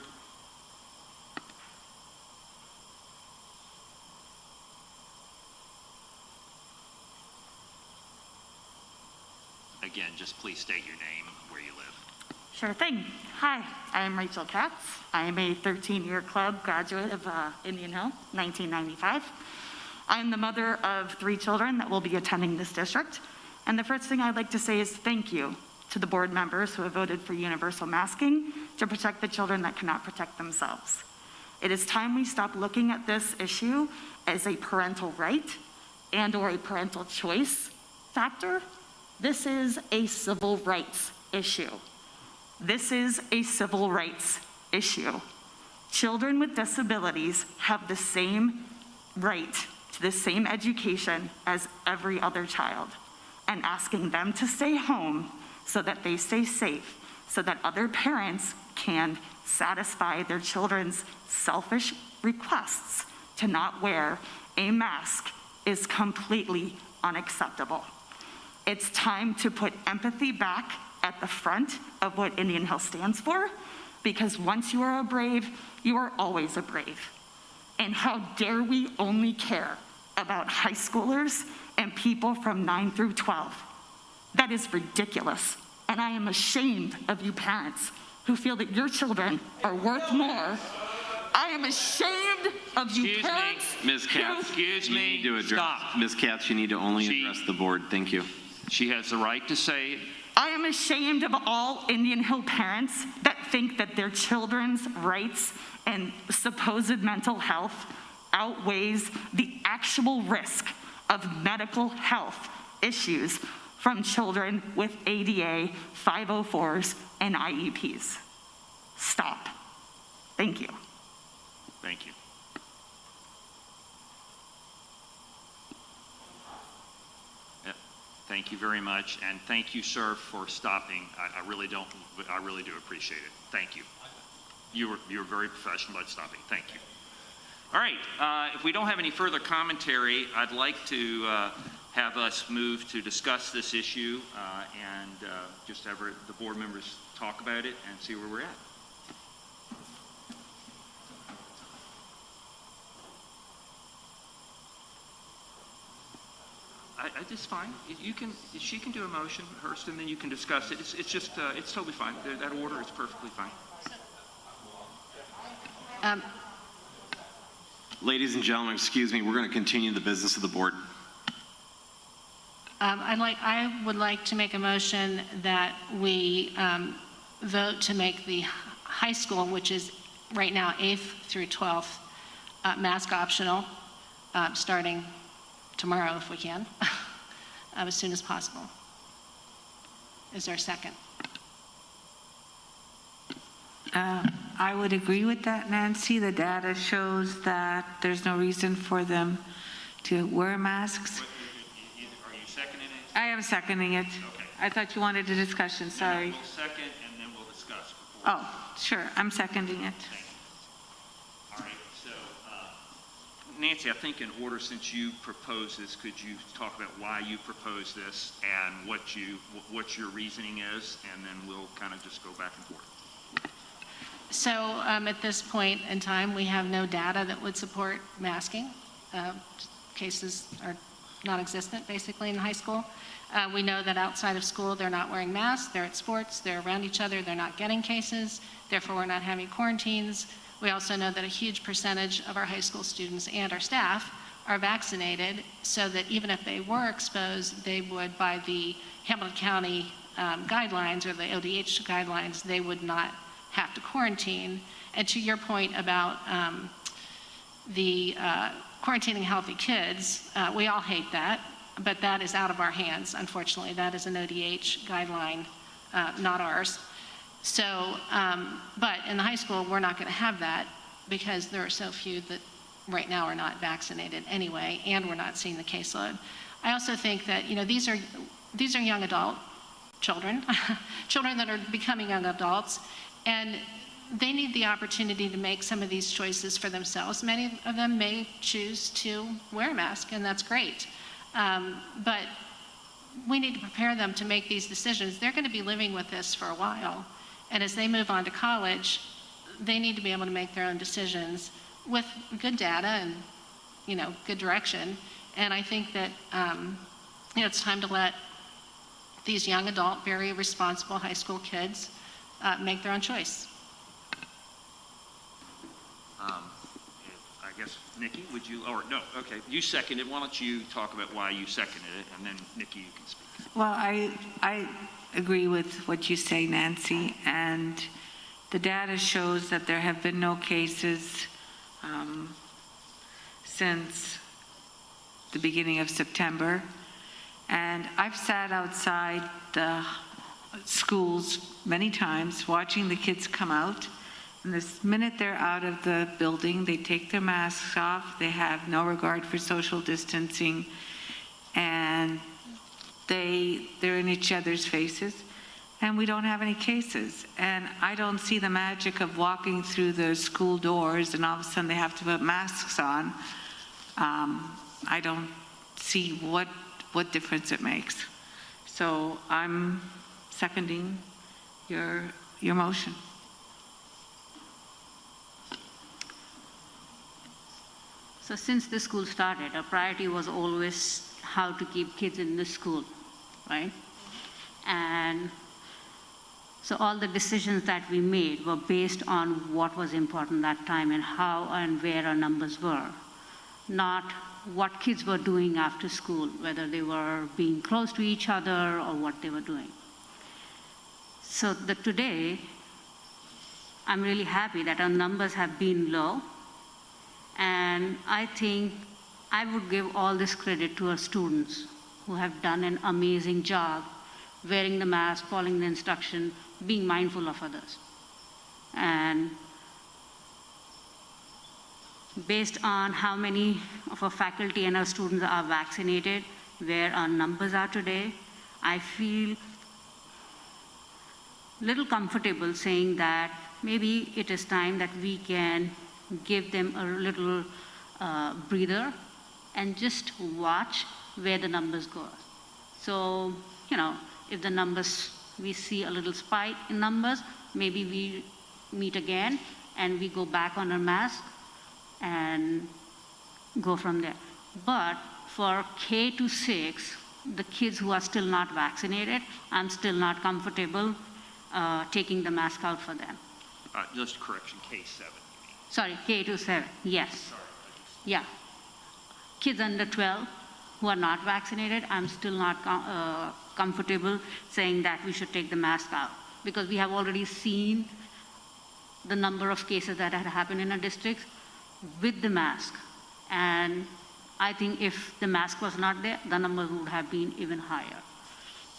Again, just please state your name and where you live. Sure thing. Hi, I am Rachel Katz. I am a 13-year club graduate of Indian Hill, 1995. I am the mother of 3 children that will be attending this district. And the first thing I'd like to say is thank you to the board members who have voted for universal masking to protect the children that cannot protect themselves. It is time we stop looking at this issue as a parental right and or a parental choice factor. This is a civil rights issue. This is a civil rights issue. Children with disabilities have the same right to the same education as every other child. And asking them to stay home so that they stay safe, so that other parents can satisfy their children's selfish requests to not wear a mask is completely unacceptable. It's time to put empathy back at the front of what Indian Hill stands for, because once you are a brave, you are always a brave. And how dare we only care about high schoolers and people from 9 through 12? That is ridiculous. And I am ashamed of you parents who feel that your children are worth more. I am ashamed of you parents. Ms. Katz, excuse me. You need to address, Stop. Ms. Katz, you need to only address the board. Thank you. She has the right to say it. I am ashamed of all Indian Hill parents that think that their children's rights and supposed mental health outweighs the actual risk of medical health issues from children with ADA, 504s, and IEPs. Stop. Thank you. Thank you. Yep. Thank you very much, and thank you, sir, for stopping. I really do appreciate it. Thank you. You were very professional about stopping. Thank you. All right, if we don't have any further commentary, I'd like to have us move to discuss this issue and just have the board members talk about it and see where we're at. I just fine. You can, she can do a motion, Hurst, and then you can discuss it. It's just, it's totally fine. That order is perfectly fine. Ladies and gentlemen, excuse me, we're going to continue the business of the board. I would like to make a motion that we vote to make the high school, which is right now 8th through 12th, mask optional, starting tomorrow if we can, as soon as possible. Is there a second? I would agree with that, Nancy. The data shows that there's no reason for them to wear masks. Are you seconding it? I am seconding it. Okay. I thought you wanted a discussion, sorry. We'll second and then we'll discuss. Oh, sure, I'm seconding it. Thank you. All right, so Nancy, I think in order, since you proposed this, could you talk about why you proposed this and what your reasoning is, and then we'll kind of just go back and forth. So at this point in time, we have no data that would support masking. Cases are non-existent, basically, in high school. We know that outside of school, they're not wearing masks, they're at sports, they're around each other, they're not getting cases, therefore we're not having quarantines. We also know that a huge percentage of our high school students and our staff are vaccinated, so that even if they were exposed, they would, by the Hamilton County guidelines or the ODH guidelines, they would not have to quarantine. And to your point about the quarantining healthy kids, we all hate that, but that is out of our hands, unfortunately. That is an ODH guideline, not ours. So, but in the high school, we're not going to have that because there are so few that right now are not vaccinated anyway, and we're not seeing the caseload. I also think that, you know, these are young adult children, children that are becoming young adults, and they need the opportunity to make some of these choices for themselves. Many of them may choose to wear a mask, and that's great. But we need to prepare them to make these decisions. They're going to be living with this for a while. And as they move on to college, they need to be able to make their own decisions with good data and, you know, good direction. And I think that, you know, it's time to let these young adult, very responsible high school kids make their own choice. I guess, Nikki, would you, or no, okay, you seconded. Why don't you talk about why you seconded it, and then Nikki, you can speak. Well, I agree with what you say, Nancy, and the data shows that there have been no cases since the beginning of September. And I've sat outside the schools many times watching the kids come out. And this minute they're out of the building, they take their masks off, they have no regard for social distancing, and they're in each other's faces, and we don't have any cases. And I don't see the magic of walking through the school doors and all of a sudden they have to put masks on. I don't see what difference it makes. So I'm seconding your motion. So since the school started, our priority was always how to keep kids in the school, right? And so all the decisions that we made were based on what was important that time and how and where our numbers were, not what kids were doing after school, whether they were being close to each other or what they were doing. So today, I'm really happy that our numbers have been low. And I think I would give all this credit to our students who have done an amazing job wearing the mask, following the instruction, being mindful of others. And based on how many of our faculty and our students are vaccinated, where our numbers are today, I feel a little comfortable saying that maybe it is time that we can give them a little breather and just watch where the numbers go. So, if the numbers, we see a little spike in numbers, maybe we meet again and we go back on our mask and go from there. But for K to 6, the kids who are still not vaccinated, I'm still not comfortable taking the mask out for them. Just correction, K7. Sorry, K to 7, yes. Yeah. Kids under 12 who are not vaccinated, I'm still not comfortable saying that we should take the mask out, because we have already seen the number of cases that had happened in our districts with the mask. And I think if the mask was not there, the numbers would have been even higher.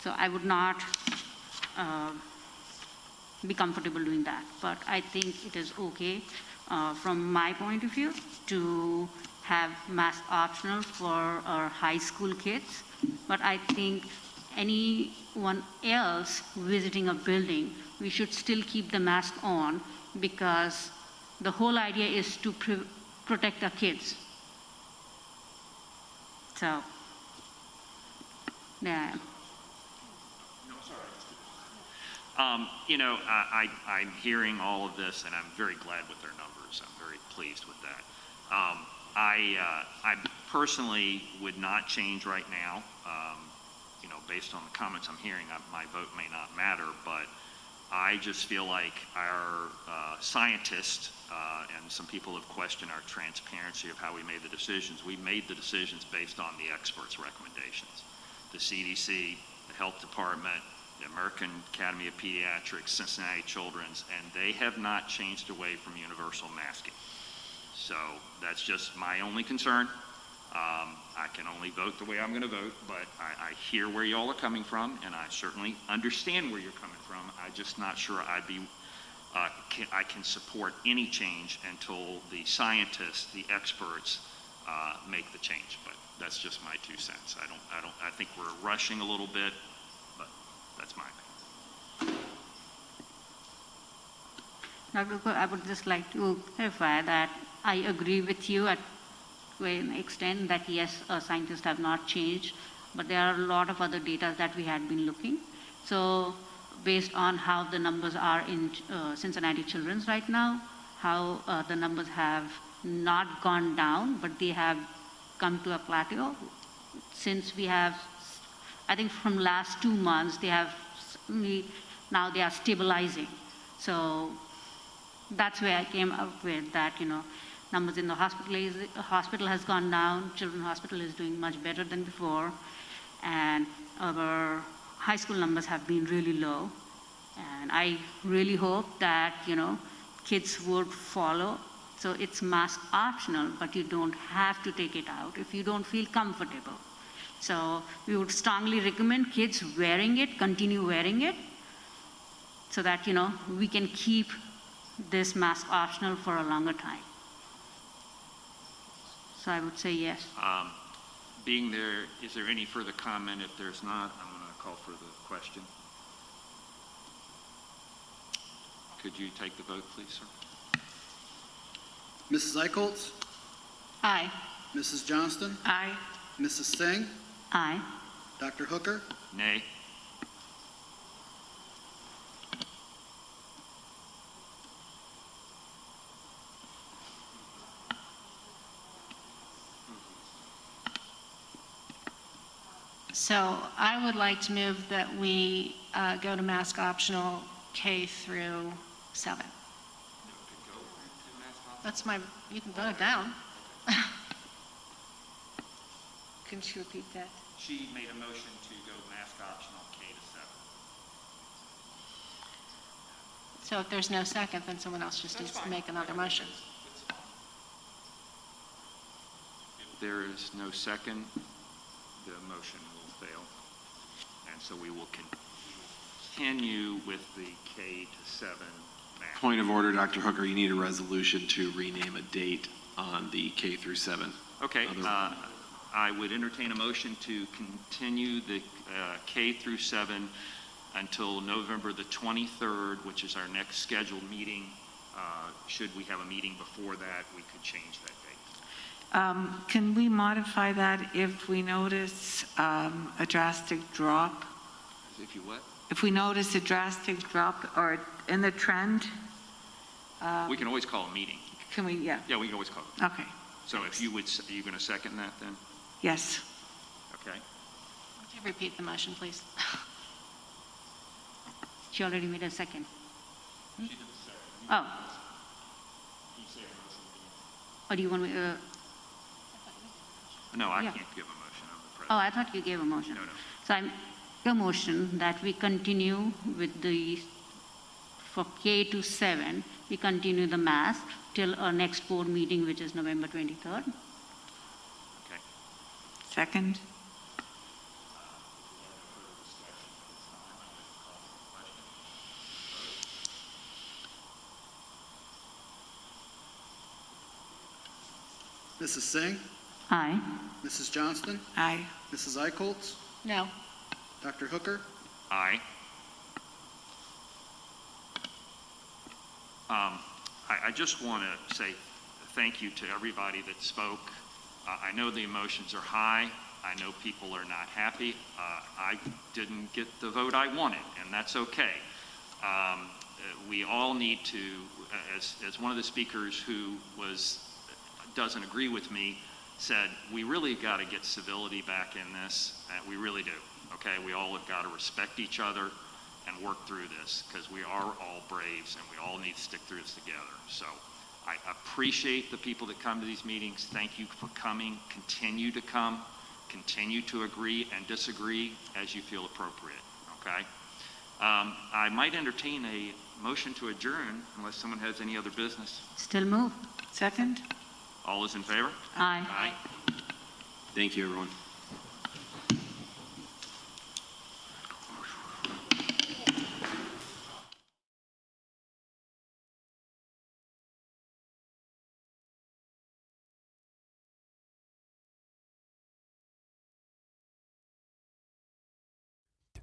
So I would not be comfortable doing that. But I think it is okay from my point of view to have mask optional for our high school kids. But I think anyone else visiting a building, we should still keep the mask on, because the whole idea is to protect our kids. So, there I am. I'm hearing all of this, and I'm very glad with their numbers. I'm very pleased with that. I personally would not change right now. Based on the comments I'm hearing, my vote may not matter, but I just feel like our scientists, and some people have questioned our transparency of how we made the decisions. We made the decisions based on the experts' recommendations. The CDC, the Health Department, the American Academy of Pediatrics, Cincinnati Children's, and they have not changed away from universal masking. So that's just my only concern. I can only vote the way I'm going to vote, but I hear where y'all are coming from, and I certainly understand where you're coming from. I'm just not sure I can support any change until the scientists, the experts, make the change. But that's just my 2 cents. I think we're rushing a little bit, but that's my opinion. Dr. Cook, I would just like to clarify that I agree with you to an extent that yes, scientists have not changed, but there are a lot of other data that we had been looking. So based on how the numbers are in Cincinnati Children's right now, how the numbers have not gone down, but they have come to a plateau. Since we have, I think from last 2 months, now they are stabilizing. So that's where I came up with that, numbers in the hospital has gone down. Children's Hospital is doing much better than before. And our high school numbers have been really low. And I really hope that, kids would follow. So it's mask optional, but you don't have to take it out if you don't feel comfortable. So we would strongly recommend kids wearing it, continue wearing it, so that, we can keep this mask optional for a longer time. So I would say yes. Being there, is there any further comment? If there's not, I'm going to call for the question. Could you take the vote, please, sir? Mrs. Eichholz? Aye. Mrs. Johnston? Aye. Mrs. Singh? Aye. Dr. Hooker? Nay. So I would like to move that we go to mask optional K through 7. That's you can vote it down. Couldn't you repeat that? She made a motion to go mask optional K to 7. So if there's no second, then someone else just needs to make another motion. If there is no second, the motion will fail. And so we will continue with the K to 7 mask. Point of order, Dr. Hooker, you need a resolution to rename a date on the K through 7. Okay, I would entertain a motion to continue the K through 7 until November the 23rd, which is our next scheduled meeting. Should we have a meeting before that, we could change that date. Can we modify that if we notice a drastic drop? If you what? If we notice a drastic drop or in the trend? We can always call a meeting. Can we, yeah, Yeah, we can always call it. okay, So if you would, are you going to second that then? yes. Okay. Would you repeat the motion, please? She already made a second. She did the second. Oh, You say a motion or do you want me, again. No, I Yeah. can't give a motion. I'm the oh, president. I thought you gave a motion. No. So I'm, a motion that we continue with the, for K to 7, we continue the mass till our next board meeting, which is November 23rd. Okay. Second? Mrs. Singh, Aye. Mrs. Johnston, Aye. Mrs. Eichholz, No. Dr. Hooker, Aye. I just want to say thank you to everybody that spoke. I know the emotions are high. I know people are not happy. I didn't get the vote I wanted, and that's okay. We all need to, as one of the speakers who doesn't agree with me said, we really got to get civility back in this. We really do. Okay, we all have got to respect each other and work through this because we are all braves and we all need to stick through this together. So I appreciate the people that come to these meetings. Thank you for coming. Continue to come. Continue to agree and disagree as you feel appropriate. Okay. I might entertain a motion to adjourn unless someone has any other business. Still move. Second? All is in favor? Aye. Aye. Thank you, everyone.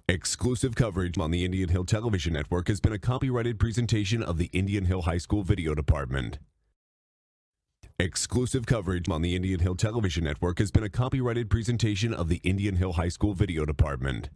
Exclusive coverage on the Indian Hill Television Network has been a copyrighted presentation of the Indian Hill High School Video Department. Exclusive coverage on the Indian Hill Television Network has been a copyrighted presentation of the Indian Hill High School Video Department.